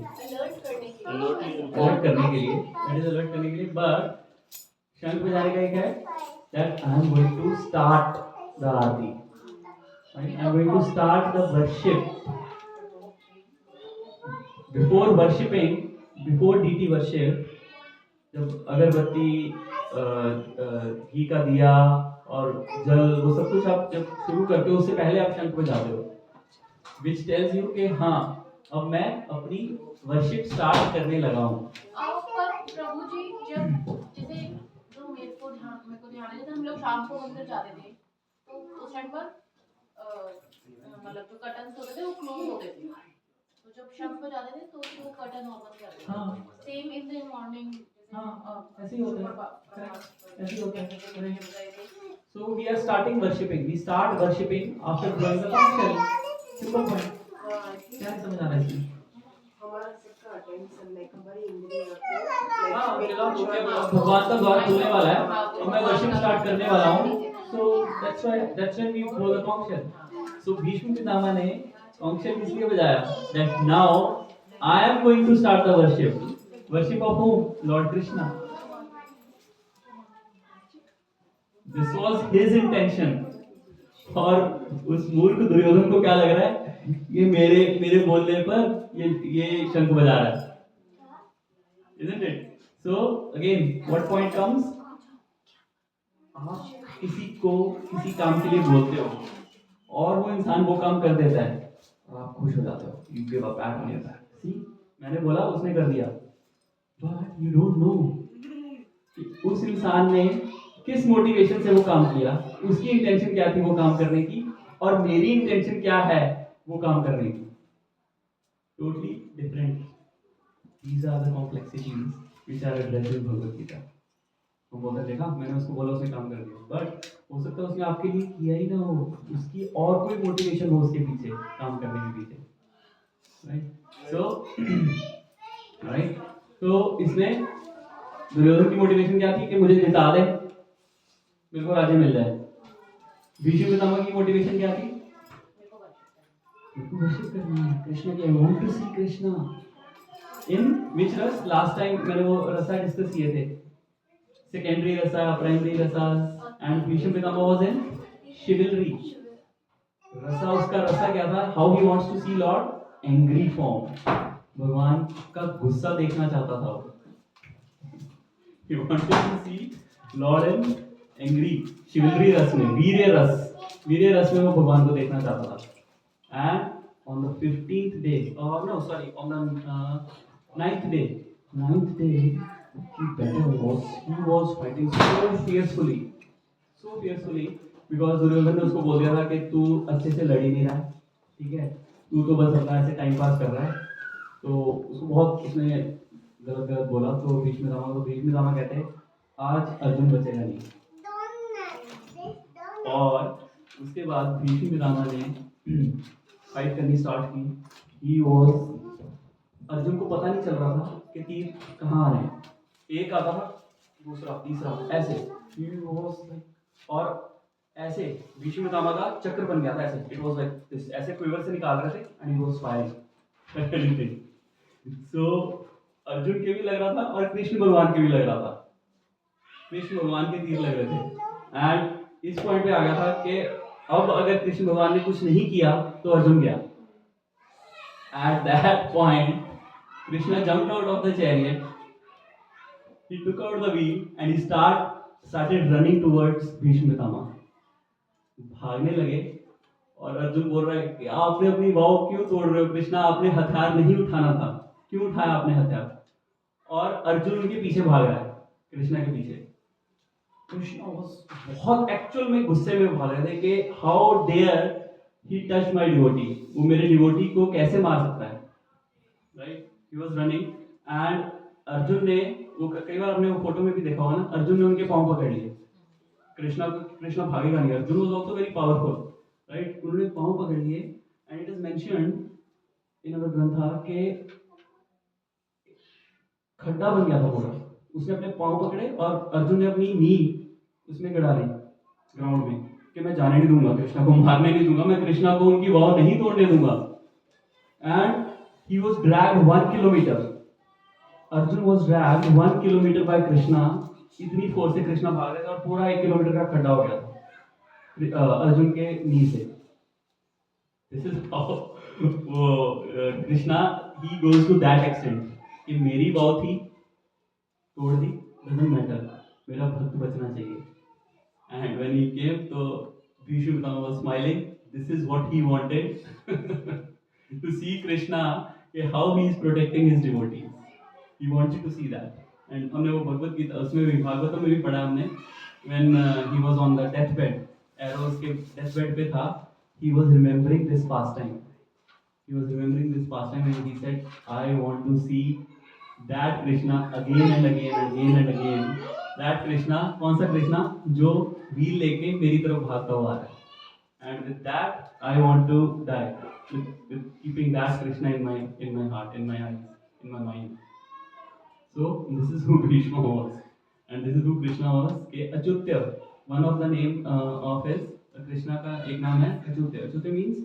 अलर्ट करने के लिए, दैट इज अलर्ट करने के लिए। बट शंख बजाने का एक है that I am going to start the aarti, I am going to start the worship. Before worshipping, before deity worship, जब अगरबत्ती, घी का दिया और जल, वो सब कुछ आप जब शुरू करते हो, उससे पहले आप शंख बजाते हो, which tells you कि हाँ अब मैं अपनी वर्शिप स्टार्ट करने लगा हूँ। पर प्रभु जी, जब जैसे जो मेरे को ध्यान है, जब हम लोग शाम को मंदिर जाते थे तो उस टाइम पर मतलब जो कर्टन्स होते थे वो क्लोज होते थे, तो जब शंख बजाते थे तो वो कर्टन ओपन करते थे। हाँ, सेम इन द मॉर्निंग, हाँ ऐसे ही होता है, ऐसे ही होता है। So we are starting worshipping. We start worshipping after blowing the conch shell. Simple point. क्या समझ आ रहा है इसमें? हमारा सबका points and like a very linear code, हाँ like फिलहाल making हो गया, sure भगवान का द्वार खुलने वाला है और मैं वर्शिप स्टार्ट करने वाला हूँ, so that's when we blow the conch shell. So Bhishma Pitamah ने conch shell इसलिए बजाया that now I am going to start the worship of whom? Lord Krishna. This was his intention. और उस मूर्ख दुर्योधन को क्या लग रहा है, ये मेरे बोलने पर ये शंख बजा रहा है, isn't it? So again, what point comes? आप किसी काम के लिए बोलते हो और वो इंसान वो काम कर देता है और आप खुश हो जाते हो, you give a pat on your back. See, मैंने बोला उसने कर दिया, but you don't know कि उस इंसान ने किस मोटिवेशन से वो काम किया, उसकी इंटेंशन क्या थी वो काम करने की, और मेरी इंटेंशन क्या है वो काम करने की. Totally different. These are the complexities which are addressed in Bhagavad Gita. वो बोलता देखा, मैंने उसको बोला उसने काम कर दिया, बट हो सकता है उसने आपके लिए किया ही ना हो, उसकी और कोई मोटिवेशन हो उसके पीछे, काम करने के पीछे, राइट. तो इसमें दुर्योधन की मोटिवेशन क्या थी कि मुझे जिता दे, मेरे को राज्य मिल जाए. भीष्म पितामह की मोटिवेशन क्या थी, मेरे को वर्शिप करना है कृष्ण की, I want to see Krishna. इन विच रस, लास्ट टाइम मैंने वो रसा डिस्कस किए थे, secondary rasa, primary rasa, and Bhishma Pitamah was in chivalry. Rasa, उसका रसा क्या था, how he wants to see lord angry form, भगवान का गुस्सा देखना चाहता था वो. He wanted to see Lord in angry, शिवलरी रस में, वीर्य रस में वो भगवान को देखना चाहता था. And on the 15th day, on the 9th day, he was fighting so fiercely, because Duryodhan ने उसको बोल दिया था कि तू अच्छे से लड़ ही नहीं रहा है, ठीक है, तू तो बस अपना ऐसे टाइम पास कर रहा है. तो उसको बहुत उसने गलत बोला. तो भीष्म पितामह कहते हैं आज अर्जुन बचेगा नहीं. और उसके बाद भीष्म पितामह ने फाइट करनी स्टार्ट की. अर्जुन को पता नहीं चल रहा था कि तीर कहाँ आ रहे हैं, एक आता था, दूसरा, तीसरा, ऐसे. और ऐसे भीष्म पितामह का चक्र बन गया था, ऐसे इट वाज लाइक दिस, ऐसे क्विवर से निकाल रहे थे एंड ही वाज फायरिंग. सो अर्जुन के भी लग रहा था और कृष्ण भगवान के भी लग रहा था, कृष्ण भगवान के तीर लग रहे थे. एंड इस पॉइंट पे आ गया था कि अब अगर कृष्ण भगवान ने कुछ नहीं किया तो अर्जुन गया. At that point Krishna jumped out of the chariot, he took out the wheel and he started running towards Bhishma Pitamah. भागने लगे और अर्जुन बोल रहा है कि आपने अपनी वाव क्यों तोड़ रहे हो कृष्णा, आपने हथियार नहीं उठाना था, क्यों उठाया आपने हथियार. और अर्जुन उनके पीछे भाग रहा है, कृष्णा के पीछे. कृष्णा बहुत एक्चुअल में गुस्से में भाग रहे थे कि how dare he touch my devotee, वो मेरे डिवोटी को कैसे मार सकता है, right. He was running and Arjun ने, वो कई बार हमने वो फोटो में भी देखा होगा ना, अर्जुन ने उनके पांव पकड़ लिए. कृष्णा भागेगा नहीं, Arjun was also very powerful, right. उन्होंने पांव पकड़ लिए and it is mentioned in our grantha के खड्डा बन गया था पूरा. उसने अपने पांव पकड़े और अर्जुन ने अपनी नी उसमें गड़ा ली ग्राउंड में कि मैं जाने नहीं दूंगा, कृष्णा को मारने नहीं दूंगा, मैं कृष्णा को उनकी वाव नहीं तोड़ने दूंगा. And he was dragged 1 kilometre, Arjun was dragged 1 kilometre bye Krishna. इतनी फोर्स से कृष्णा भाग रहे थे और पूरा 1 किलोमीटर का खड्डा हो गया था अर्जुन के नी से. This is how Krishna he goes to that extent कि मेरी बात थी, तोड़ दी, डजंट मैटर, मेरा भक्त बचना चाहिए. एंड व्हेन ही केम तो Bhishma Pitamah was smiling. This is what he wanted to see Krishna कि how he is protecting his devotees. He wanted to see that. And हमने वो भगवत गीता उसमें भी, भागवतम में भी पढ़ा हमने, when he was on the death bed, arrows के डेथ बेड पे था, he was remembering this pastime. And he said, I want to see that Krishna again and again. That Krishna, कौन सा कृष्णा, जो व्हील लेके मेरी तरफ भागता हुआ आ रहा है. And with that, I want to die with keeping that Krishna in my heart, in my eyes. in my mind. So this is who Bhishma was, and this is who Krishna was. कि अच्युत्य, one of the name of his Krishna का एक नाम है अच्युत्य. अच्युत्य means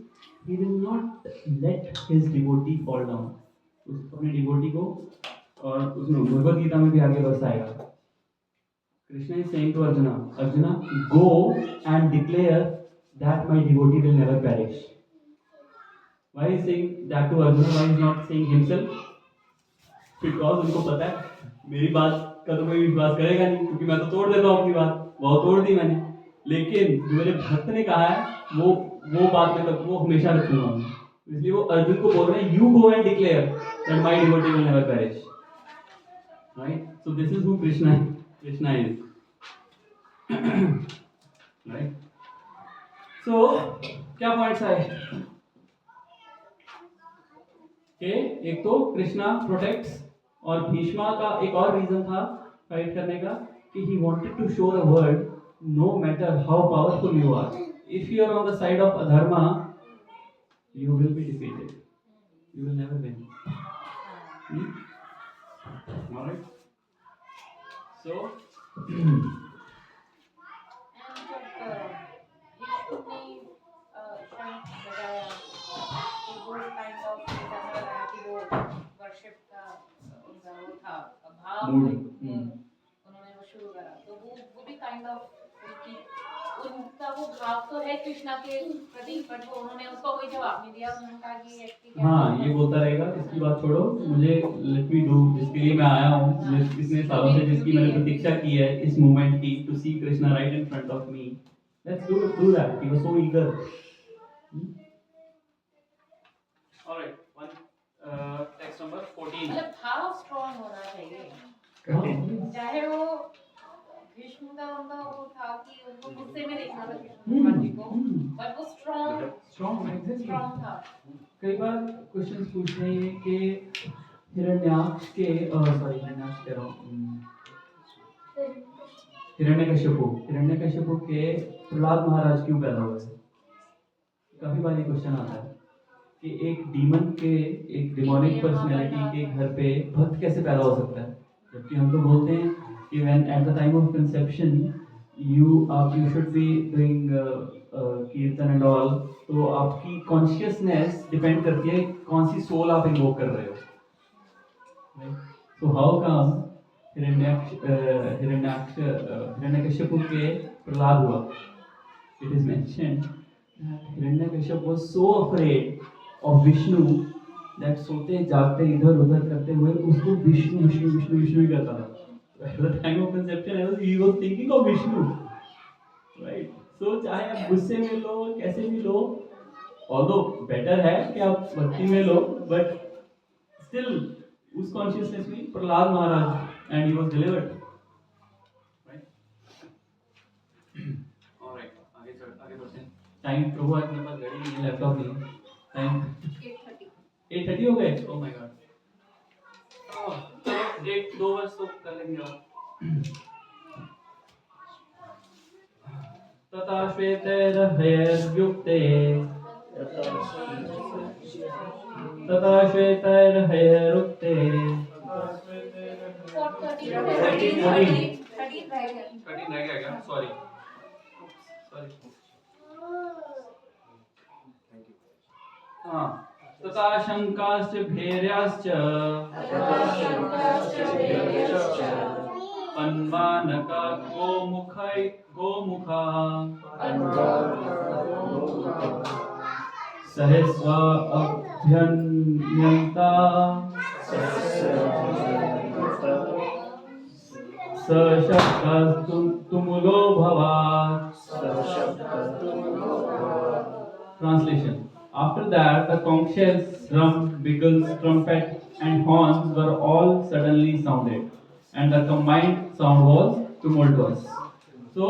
he will not let his devotee fall down. उस अपने devotee को, और उसमें भगवद गीता में भी आगे वर्ष आएगा. Krishna is saying to Arjuna, Arjuna, go and declare that my devotee will never perish. Why is saying that to Arjuna? Why is not saying himself? Because उनको पता है मेरी बात का तो कोई विश्वास करेगा नहीं, क्योंकि मैं तो तोड़ देता हूँ अपनी बात, वो तोड़ दी मैंने. लेकिन जो मेरे भक्त ने कहा है वो बात में तक वो हमेशा रखूंगा मैं. इसलिए वो अर्जुन को बोल रहे हैं, you go and declare that my devotee will never perish. Right? So this is who Krishna is. Right? So क्या पॉइंट्स आए? एक तो कृष्णा प्रोटेक्ट्स, और भीष्मा का एक और रीजन था फाइट करने का कि he wanted to show the world no matter how powerful you are, if you are on the side of adharma you will be defeated, you will never win. Alright, so उन्होंने वो शुरू करा, तो वो भी काइंड ऑफ उनका वो भाव तो है कृष्णा के प्रति, बट वो उन्होंने उसको कोई जवाब नहीं दिया. उन्होंने कहा कि व्यक्ति हाँ ये बोलता रहेगा, इसकी बात छोड़ो, मुझे लेट मी डू, जिसके लिए मैं आया हूँ, इतने सालों से जिसकी मैंने प्रतीक्षा की है इस मोमेंट की, to see Krishna right in front of me, let's do that. He was so eager. Alright, one text number 14. मतलब भाव स्ट्रॉन्ग होना चाहिए, चाहे वो भीष्म का उनका वो था कि उनको गुस्से में देखना था कृष्ण भगवान जी को, बट वो स्ट्रॉन्ग था. कई बार क्वेश्चंस पूछते हैं कि हिरण्याक्ष के हिरण्याक्ष कह रहा हूँ, हिरण्यकश्यपु के प्रहलाद महाराज क्यों पैदा हुए. काफी बार ये क्वेश्चन आता है कि एक डीमन के, एक डिमोनिक पर्सनैलिटी के घर पे भक्त कैसे पैदा हो सकता है, जबकि हम तो बोलते हैं कि when at the time of conception you should be doing कीर्तन एंड ऑल. तो आपकी कॉन्शियसनेस डिपेंड करती है कौन सी सोल आप इन्वोक कर रहे हो. So how come हिरण्यकश्यप के प्रहलाद हुआ? It is mentioned that Hiranyakashipu was so afraid of Vishnu that सोते जागते इधर उधर करते हुए उसको विष्णु ही करता था. At the time of conception he was thinking of Vishnu, right? So चाहे आप गुस्से में लो, कैसे भी लो, although better है कि आप भक्ति में लो, but still उस consciousness में प्रहलाद महाराज, and he was delivered, right? Alright, आगे बढ़ते हैं. टाइम प्रभु आज मेरे पास घड़ी नहीं है, लैपटॉप नहीं है. टाइम 8:30 हो गए. Oh my God. एक दो वर्ष तो कर लेंगे और. तथा श्वेतैर्हयैर्युक्ते सॉरी हाँ. तथा शंकाश्च भैर्याश्च पन्वानका गोमुखा सहस्वा अभ्यन्यन्ता सशब्दस्तुमुलो भवात्. Translation. After that, the conch shells, drum, beagles, trumpet, and horns were all suddenly sounded, and the combined sound was tumultuous. So,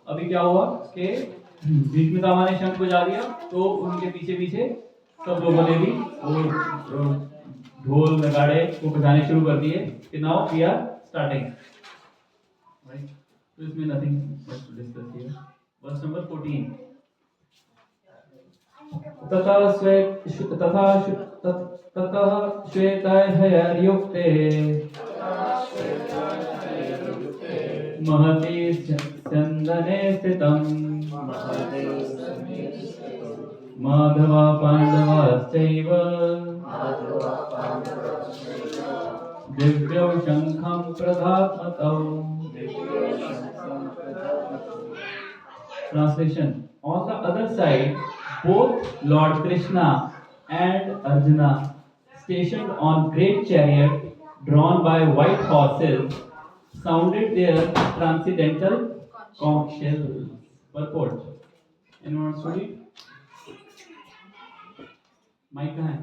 अभी क्या हुआ कि भीष्मपितामह ने शंख बजा दिया, तो उनके पीछे पीछे सब लोगों ने भी ढोल नगाड़े को बजाने शुरू कर दिए कि now we are starting. Right? So इसमें nothing much to discuss here. Verse number 14. ततः श्वेतहयर्युक्ते महति स्यन्दने स्थितम् Madhava पाण्डवाश्चैव दिव्यौ शङ्खं प्रधातौ. Translation: On the other side, both Lord Krishna and Arjuna, stationed on great chariot drawn by white horses, sounded their transcendental conch shells. Purport. Anyone wants to read? Mic कहाँ है?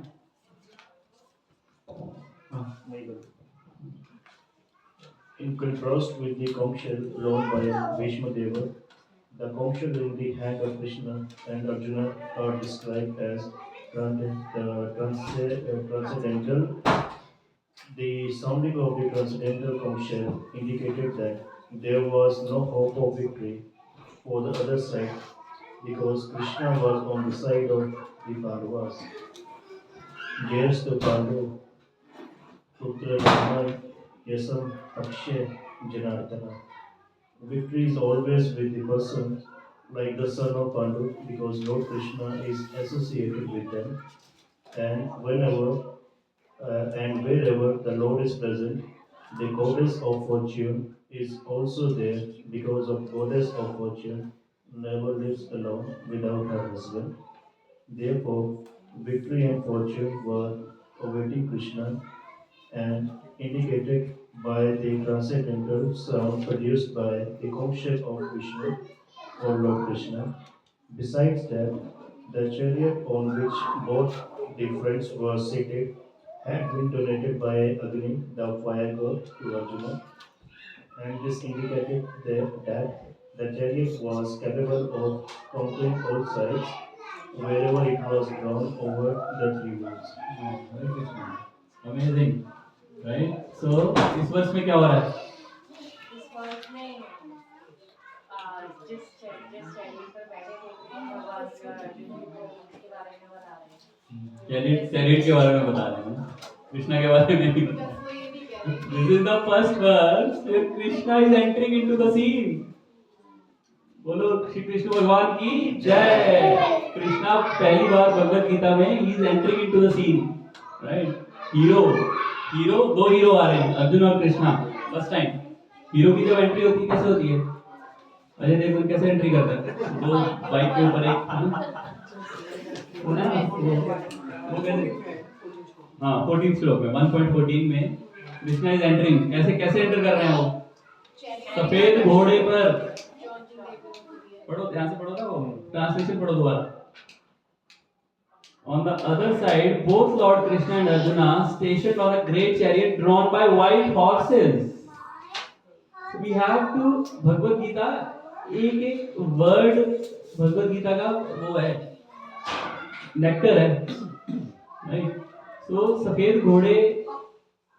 In contrast with the conch shell drawn by Bhishma Deva, the conch shell in the hand of Krishna and Arjuna are described as transcendental. The sounding of the transcendental conch shell indicated that there was no hope of victory for the other side because Krishna was on the side of the Pandavas. Jayasthu Pandu Putra Rama Yasam Akshay Janardana. Victory is always with the person like the son of Pandu because Lord Krishna is associated with them, and whenever and wherever the Lord is present, the goddess of fortune is also there because of goddess of fortune never lives alone without her husband. Therefore, victory and fortune were awaiting Krishna and indicated by the transcendental sound produced by the conch shell of Vishnu or Lord Krishna. Besides that, the chariot on which both the friends were seated had been donated by Agni, the fire god, to Arjuna, and this indicated that the chariot was capable of conquering all sides wherever it was drawn over the three worlds. Hare Krishna. Amazing, right? So इस वर्ष में क्या हो रहा है? इस वर्ष में जिस चैरियट पर बैठे थे भगवान अर्जुन को उसके बारे में बता रहे हैं. चैरियट के बारे में बता रहे हैं, कृष्णा के बारे में नहीं बता. This is the first verse where Krishna is entering into the scene. बोलो श्री कृष्ण भगवान की जय. कृष्णा पहली बार भगवत गीता में he is entering into the scene, right? Hero दो हीरो आ रहे हैं, अर्जुन और कृष्णा. फर्स्ट टाइम हीरो की जब एंट्री होती है कैसे होती है? अजय देवगन कैसे एंट्री करता है? दो बाइक के ऊपर एक वो कैसे? हाँ 14 श्लोक में 1.14 में कृष्णा इज एंटरिंग. कैसे एंटर कर रहे हैं वो? सफेद घोड़े पर. पढ़ो, ध्यान से पढ़ो ना, वो ट्रांसलेशन पढ़ो दोबारा. On the other side, both Lord Krishna and Arjuna stationed on a great chariot drawn by white horses. So we have to Bhagavad Gita एक वर्ड भगवत गीता का वो है, नेक्टर है, राइट? सो सफेद घोड़े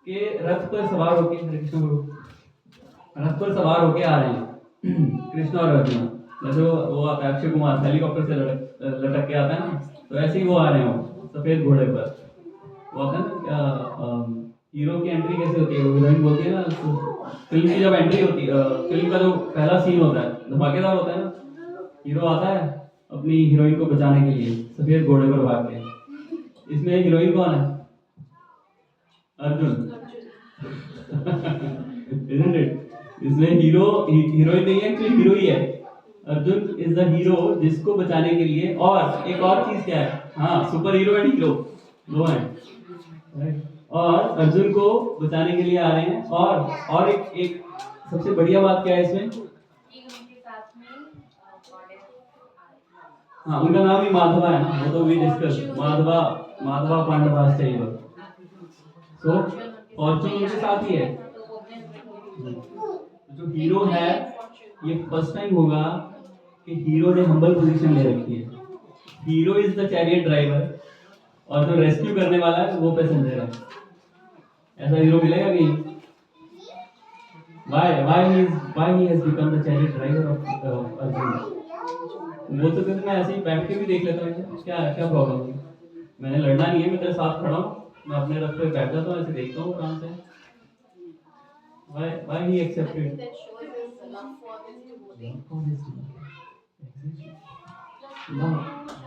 के रथ पर सवार होके रथ पर सवार होके आ रहे हैं कृष्ण और अर्जुन. जैसे वो आता है अक्षय कुमार हेलीकॉप्टर से लटक के आता है ना, तो ऐसे ही वो आ रहे हो सफेद घोड़े पर. वो आता है ना क्या, हीरो की एंट्री कैसे होती है? वो हीरोइन बोलती है ना, फिल्म की जब एंट्री होती है, फिल्म का जो पहला सीन होता है धमाकेदार होता है ना, हीरो आता है अपनी हीरोइन को बचाने के लिए सफेद घोड़े पर भाग के. इसमें हीरोइन कौन है? अर्जुन. Isn't it? इसमें हीरोइन नहीं है, एक्चुअली हीरो ही है. अर्जुन इज द हीरो जिसको बचाने के लिए. और एक और चीज क्या है? हाँ, सुपर हीरो एंड हीरो दो हैं, राइट? और अर्जुन को बचाने के लिए आ रहे हैं. और एक सबसे बढ़िया बात क्या है इसमें? उनके साथ में हाँ, उनका नाम ही माधवा है ना, वो तो वी डिस्कस. माधवा पांडवाश्चैव. सो फॉर्चून उनके साथ ही है. जो हीरो है, ये फर्स्ट टाइम होगा कि हीरो ने हम्बल पोजीशन ले रखी है. Hero is the chariot driver और जो रेस्क्यू करने वाला है वो पैसेंजर है. ऐसा हीरो मिलेगा कहीं? Why he has become the chariot driver of Arjuna? बोल सकते थे मैं ऐसे ही बैठ के भी देख लेता हूँ, क्या क्या प्रॉब्लम है, मैंने लड़ना नहीं है, मैं तेरे साथ खड़ा हूँ, मैं अपने रथ पे बैठ जाता हूँ, ऐसे देखता हूँ आराम से. Why he I think accepted? that shows his love for his devotee. Love for his devotee. Exactly.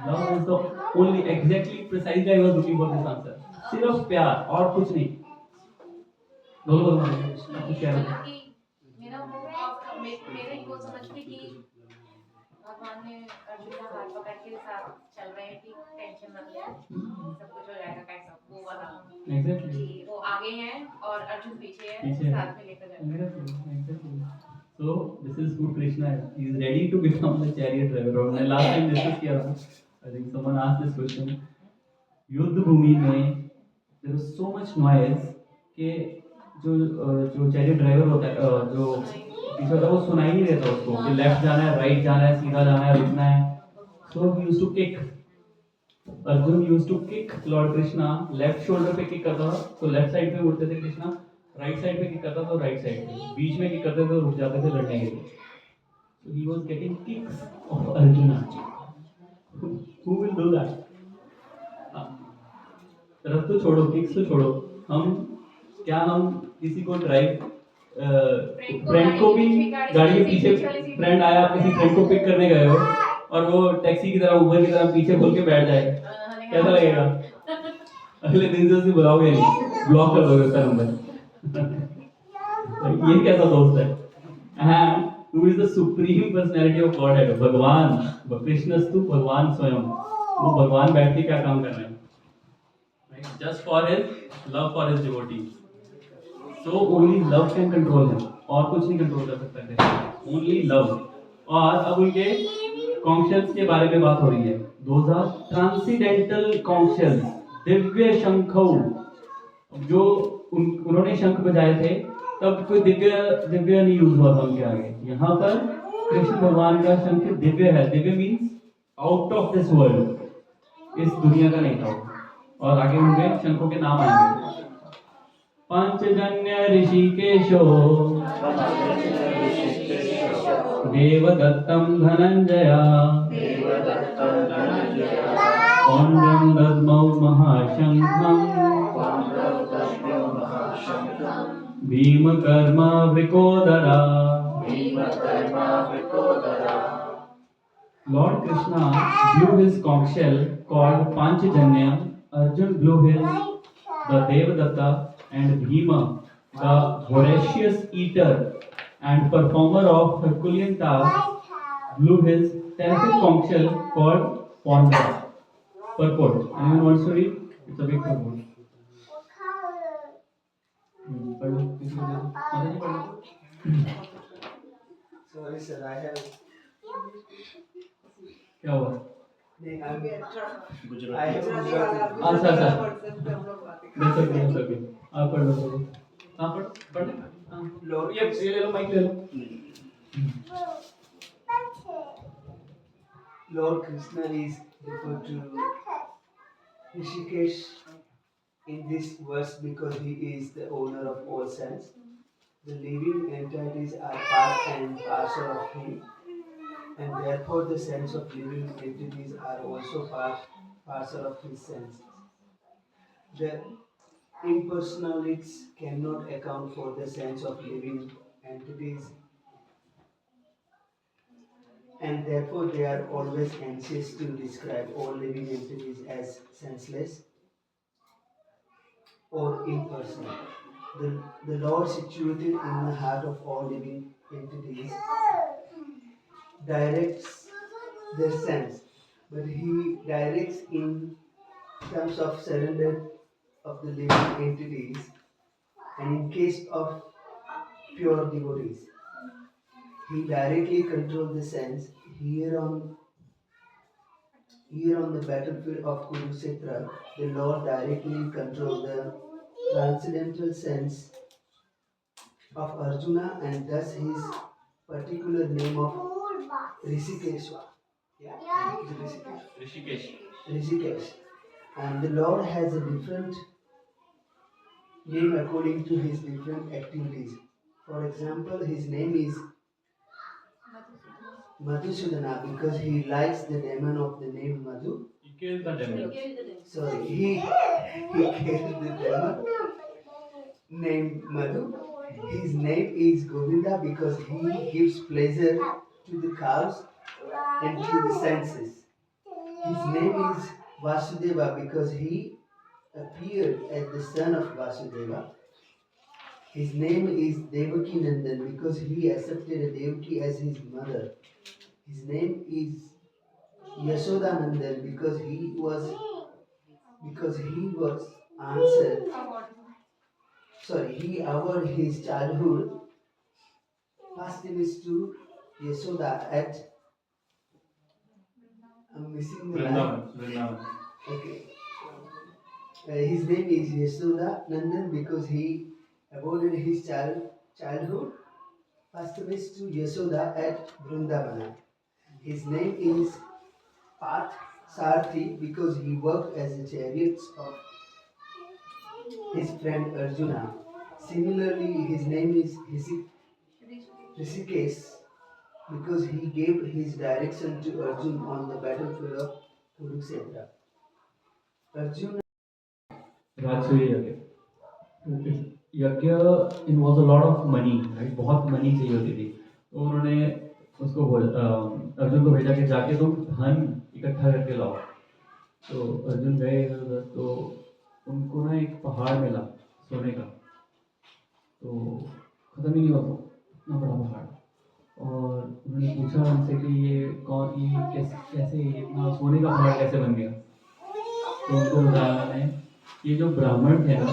Love is the only exactly precisely I was looking for this answer. सिर्फ प्यार और कुछ नहीं. बोलो बोलो आप कुछ कह रहे मतलब थे. कि मेरा मेरे को समझ में कि भगवान ने अर्जुन का हाथ पकड़ के साथ चल रहे हैं कि टेंशन मत ले, सब कुछ हो जाएगा, कैसा वो वाला Exactly. कि वो आगे हैं और अर्जुन पीछे है, पीछे है. साथ में लेकर जाएंगे. Exactly. So this is who Krishna is. He is ready to become the chariot driver. और मैंने last time discuss किया था. I think someone asked this question. युद्ध भूमि में there was so much noise कि जो चैरियट ड्राइवर होता है, जो पीछे होता है, वो सुनाई नहीं देता उसको कि लेफ्ट जाना है, राइट जाना है, सीधा जाना है, रुकना है. So he used to kick. Arjun used to kick Lord Krishna. Left shoulder पे किक करता था तो लेफ्ट साइड पे उठते थे कृष्णा, राइट साइड पे किक करता था तो राइट साइड पे, बीच में किक करते थे तो रुक जाते थे लड़ने के लिए. So he was getting kicks of Arjuna. Who will do that? रथ तो छोड़ो, किक्स तो छोड़ो, हम किसी को ड्राइव फ्रेंड को भी गाड़ी के पीछे फ्रेंड आया, आप किसी फ्रेंड को पिक करने गए हो और वो टैक्सी की तरह ऊबर की तरह पीछे खोल के बैठ जाए, कैसा लगेगा? अगले दिन से उसे बुलाओगे नहीं, ब्लॉक कर दोगे उसका नंबर. ये कैसा दोस्त है? And who is the supreme personality of Godhead? भगवान, कृष्णस्तु भगवान स्वयं. वो भगवान बैठ के क्या काम कर रहे हैं? Just for his love for his devotees. So only love can control him. और कुछ नहीं कंट्रोल कर सकता है. Only love. और अब उनके conchs के बारे में बात हो रही है. Those are transcendental conchs. Divya शंखों. जो उन्होंने शंख बजाए थे तब कोई दिव्य नहीं यूज हुआ था उनके आगे. यहाँ पर कृष्ण भगवान का शंख दिव्य है. Divya means out of this world, इस दुनिया का नहीं था. और आगे उनके शंखों के नाम आएंगे. Panchajanya ऋषिकेशो देवदत्तं Dhananjaya पौंड्रं दद्मौ महाशंखं भीमकर्मा वृकोदरा. Lord Krishna blew his conch shell called Panchajanya. Arjun blew his, the Devadatta, and Bhima, the voracious eater and performer of Herculean tasks, blew his terrific conch shell called Pondra. Purport. Anyone wants to read? It's a big purport. पढ़ लो, किसी को दे दो. माता जी पढ़ लो. Sorry sir, I have. क्या हुआ? Gujarat. I have Gujarati. अच्छा. That's okay. आप पढ़ लो. हाँ पढ़ ले. हाँ. Lord, ये ले लो, माइक ले लो. Lord Krishna is referred to Rishikesh in this verse because he is the owner of all sense. The living entities are part and parcel of him, and therefore the sense of living entities are also parcel of his senses. The impersonalities cannot account for the sense of living entities, and therefore they are always anxious to describe all living entities as senseless or impersonal. The Lord situated in the heart of all living entities directs their sense, but he directs in terms of surrender of the living entities, and in case of pure devotees, he directly controls the sense. Here on the battlefield of Kurukshetra, the Lord directly controls the transcendental sense of Arjuna, and thus his particular name of Rishikeshwa. Yeah? Is it Rishikesh? Rishikesh. And the Lord has a different name according to his different activities. For example, his name is Madhusudana because he likes the demon of the name Madhu. He killed the demon. Sorry, he killed the demon named Madhu. His name is Govinda because he gives pleasure to the cows and to the senses. His name is Vasudeva because he appeared as the son of Vasudeva. His name is Devaki Nandan because he accepted Devaki as his mother. His name is Yashoda Nandan because he was answered. He awarded his childhood posthumous to Yashoda at. I'm missing the line. Vrindavan. Okay. His name is Yashoda Nandan because he awarded his childhood posthumous to Yashoda at Vrindavana. His name is Path Sarthi because he worked as a chariot of his friend Arjuna. Similarly, his name is Rishikesh because he gave his direction to Arjun on the battlefield of Kurukshetra. Arjuna राजसूय यज्ञ involve a lot of money, right? बहुत money चाहिए होती थी, तो उन्होंने उसको अर्जुन को भेजा कि जाके तुम धन इकट्ठा करके लाओ। तो अर्जुन गए उधर, तो उनको ना एक पहाड़ मिला सोने का, तो ख़त्म ही नहीं हुआ था, इतना बड़ा पहाड़। और उन्होंने पूछा उनसे कि ये कैसे इतना सोने का पहाड़ कैसे बन गया? तो उनको बताया मैंने, ये जो ब्राह्मण थे ना,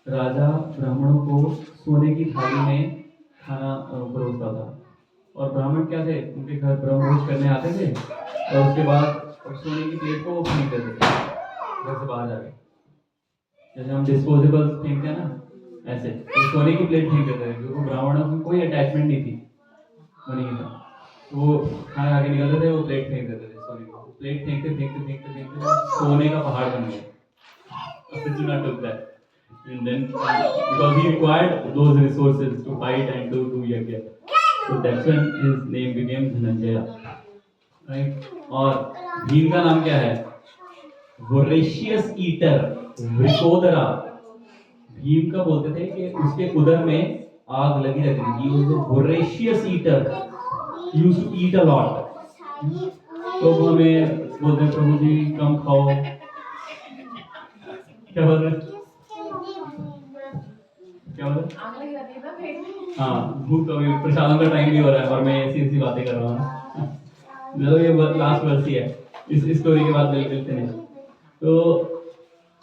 राजा ब्राह्मणों को सोने की थाली में खाना परोसता था। और ब्राह्मण क्या थे, उनके घर ब्रह्मभोज करने आते थे और उसके बाद सोने की प्लेट को वो फेंक देते थे घर से बाहर जाके, जैसे हम डिस्पोजेबल फेंकते हैं ना, ऐसे तो सोने की प्लेट फेंक देते थे, क्योंकि ब्राह्मणों की कोई अटैचमेंट नहीं थी मनी के साथ। तो वो खाना खा के निकलते थे, वो प्लेट फेंक देते थे सोने को। प्लेट फेंकते फेंकते फेंकते फेंकते सोने का पहाड़ बन गया। Arjuna took that, and then because he required those resources to fight and to do yajna, so that's when his name became Dhananjaya, right? और भीम का नाम क्या है? Voracious eater, वृकोदरा। भीम का बोलते थे कि उसके उदर में आग लगी रहती थी। He was a voracious eater, he used to eat a lot। तो वो हमें बोलते हैं प्रभु जी कम खाओ, क्या बोल रहे हैं? हाँ, भूख कभी प्रसादों का टाइम भी हो रहा है और मैं ऐसी बातें कर रहा हूँ। चलो ये लास्ट वर्स ही है इस स्टोरी के बाद बिल्कुल फिनिश। तो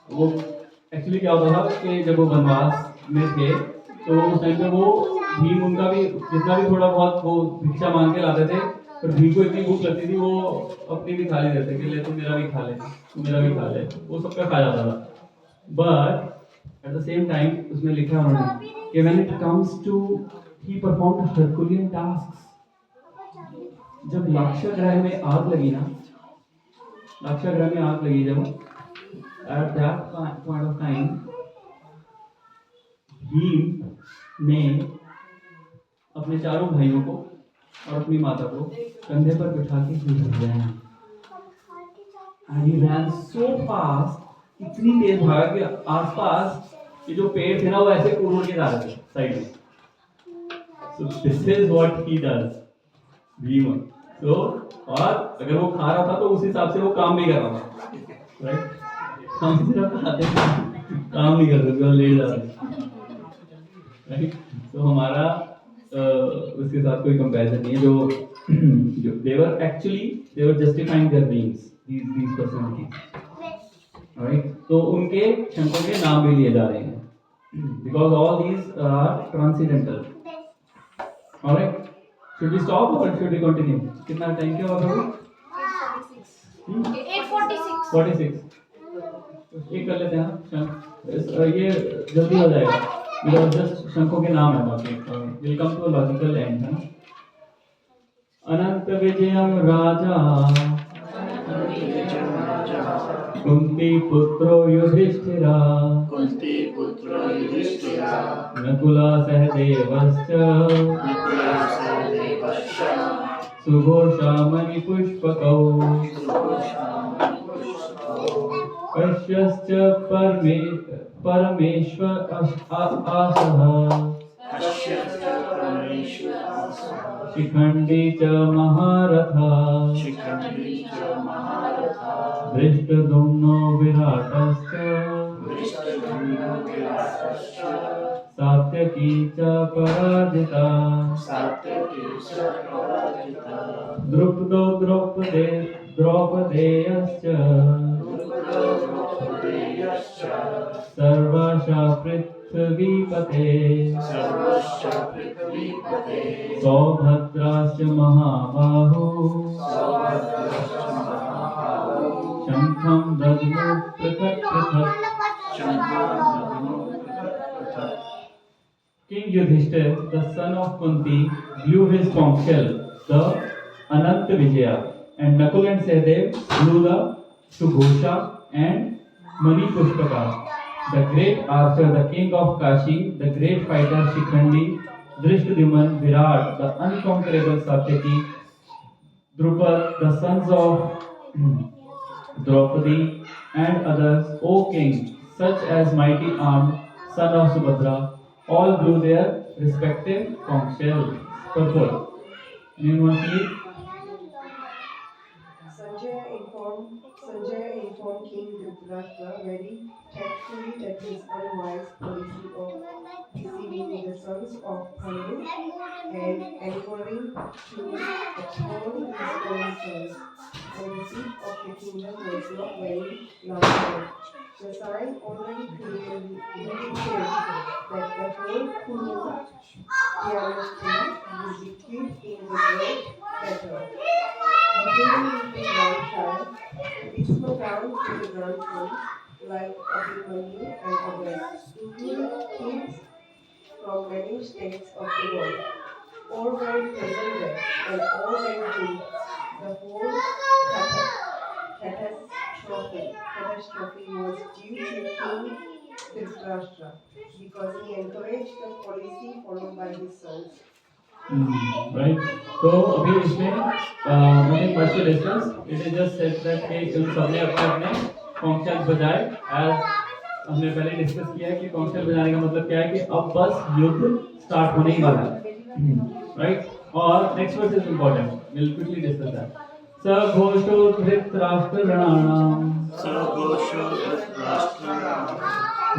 वो एक्चुअली क्या होता था कि जब वो वनवास में थे तो उस टाइम पे वो भीम उनका भी जितना भी थोड़ा बहुत वो भिक्षा मांग के लाते थे, पर भीम को इतनी भूख लगती थी वो अपनी भी खा लेते कि ले तू मेरा भी खा ले, तू मेरा भी खा ले, वो सबका खा जाता था। But at the same time उसमें लिखा है उन्होंने कि when it comes to he performed Herculean tasks। जब लाक्षागृह में आग लगी ना, लाक्षागृह में आग लगी जब, at that point of time Bhim ने अपने चारों भाइयों को और अपनी माता को कंधे पर बिठा के he ran, and he ran so fast, इतनी तेज भागा कि आसपास कि जो पेड़ थे ना वो ऐसे उड़ के जा रहे थे साइड में। So this is what he does, Bhim. तो और अगर वो खा रहा था तो उस हिसाब से वो काम भी कर रहा था, राइट? हम सिर्फ खाते काम नहीं करते, तो लेट जा रहे, राइट? तो हमारा उसके साथ कोई कंपैरिजन नहीं है। जो they were justifying their names, these personalities, right? तो उनके शंखों के नाम भी लिए जा रहे हैं because all these are transcendental। Alright, should we stop or should we continue? कितना टाइम क्या होगा? 46। एक कर लेते हैं शंख, ये जल्दी हो जाएगा because just शंखों के नाम है बाकी। We'll come to a logical end, है ना? अनंत विजयम राजा कुंती पुत्रो युधिष्ठिरा नकुला सहदेवश्च सुघोषामणिपुष्पकौ कश्यश्च परमेश्वर आसः शिखण्डी च महारथः धृष्टद्युम्नो विराटश्च सात्यकी च पराजिता द्रुपदो द्रौपदेयश्च सर्वाशा पृथ्वीपते सौभद्राश्च महाबाहो शङ्खं दद्मु पृथक् पृथक् King Yudhishthir, the son of Kunti, blew his conch shell, the Anant Vijaya, and Nakul and Sahadev blew the Sughosha and Mani Pushpaka. The great archer, the king of Kashi, the great fighter Shikhandi, Drishtadyuman, Virat, the unconquerable Satyaki, Drupad, the sons of Draupadi, and others, O king, such as mighty armed son of Subhadra, all blew their respective conch shells. Purport. Anyone want to read? Sanjaya informed King Dhritarashtra very tactfully that his unwise policy of deceiving the sons of Pandu and encouraging to expose his own sons on the seat of the kingdom was not very long. The sign already clearly indicated that the whole Kuru dynasty would be killed in the great battle. Beginning with the grand child, it smote down to the grandsons like Abhimanyu and others, including kings from many states of the world. All were present there, and all were doomed. The whole catastrophe was due to King Dhritarashtra because he encouraged the policy followed by his sons. Right. तो अभी इसमें मैंने first discuss it is just said that कि उन सबने अपने अपने कॉन्शल बजाए एज हमने पहले डिस्कस किया है कि कॉन्शल बजाने का मतलब क्या है कि अब बस युद्ध स्टार्ट होने ही वाला है राइट और next verse is important will quickly discuss that सघोषो धृतराष्ट्रगणानां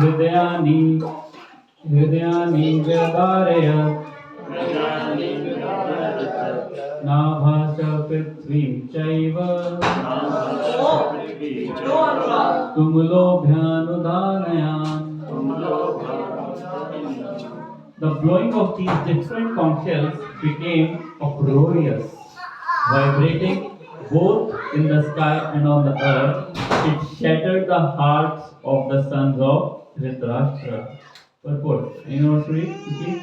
हृदयानि व्यधारयत् नाभास पृथ्वीं चैव तुमुलोभ्यानुदानयान्. The blowing of these different conch shells became uproarious, vibrating both in the sky and on the earth. It shattered the hearts of the sons of Dhritarashtra. Purport. Anyone wants to read? Please.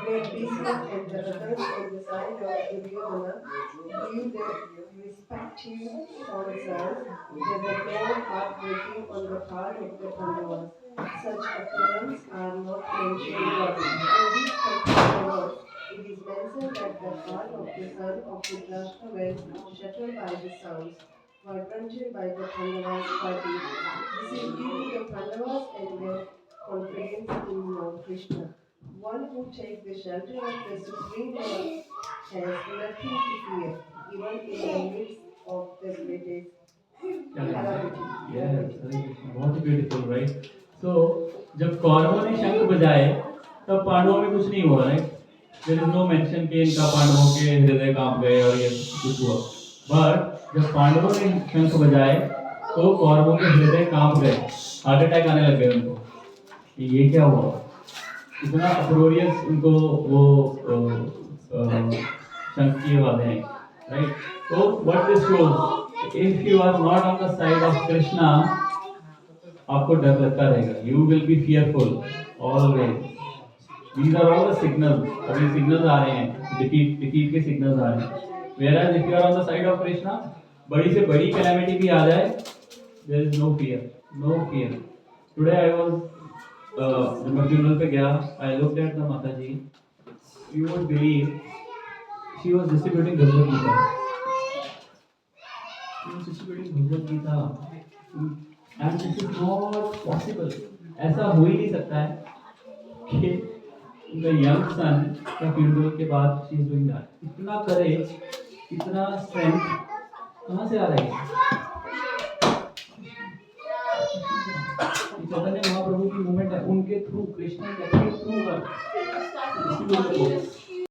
Great Bhishma and the others on the side of Duryodhana blew their respective conch shells. They were more heartbreaking on the part of the Pandavas. Such occurrences are not mentioned only. In these particular words, it is mentioned that the heart of the son of Dhritarashtra was shattered by the sounds vibrated by the Pandavas' party. This is due to the Pandavas and their confidence in Lord Krishna. One who takes the shelter of the Supreme Lord has nothing to fear, even in the midst of the greatest calamity. Yes, बहुत beautiful right. सो जब कौरवों ने शंख बजाए तब पांडवों में कुछ नहीं हुआ right. There is no mention कि इनका पांडवों के हृदय कांप गए और ये कुछ हुआ. बट जब पांडवों ने शंख बजाए तो कौरवों के हृदय कांप गए, हार्ट अटैक आने लग गए उनको कि ये क्या हुआ. इतना अप्रोरियस उनको वो शंख की आवाजें हैं राइट. तो what this shows, if you are not on the side of Krishna आपको डर लगता रहेगा. You will be fearful always. These are all the signals. अभी सिग्नल्स आ रहे हैं, डिफीट के सिग्नल्स आ रहे हैं. Whereas if you are on the side of Krishna, बड़ी से बड़ी calamity भी आ जाए, there is no fear, no fear. Today I was जब मैं फ्यूनरल पे गया, I looked at the Mata ji, you won't believe, she was distributing Bhagavad Gita. She was distributing Bhagavad Gita, and this is not possible. ऐसा हो ही नहीं सकता है कि द यंग सन का फ्यूनरल के बाद शी इज डूइंग दैट। इतना करेज, इतना स्ट्रेंथ कहाँ से आ रहा है? चैतन्य महाप्रभु की मूवमेंट है, उनके थ्रू, कृष्ण के थ्रू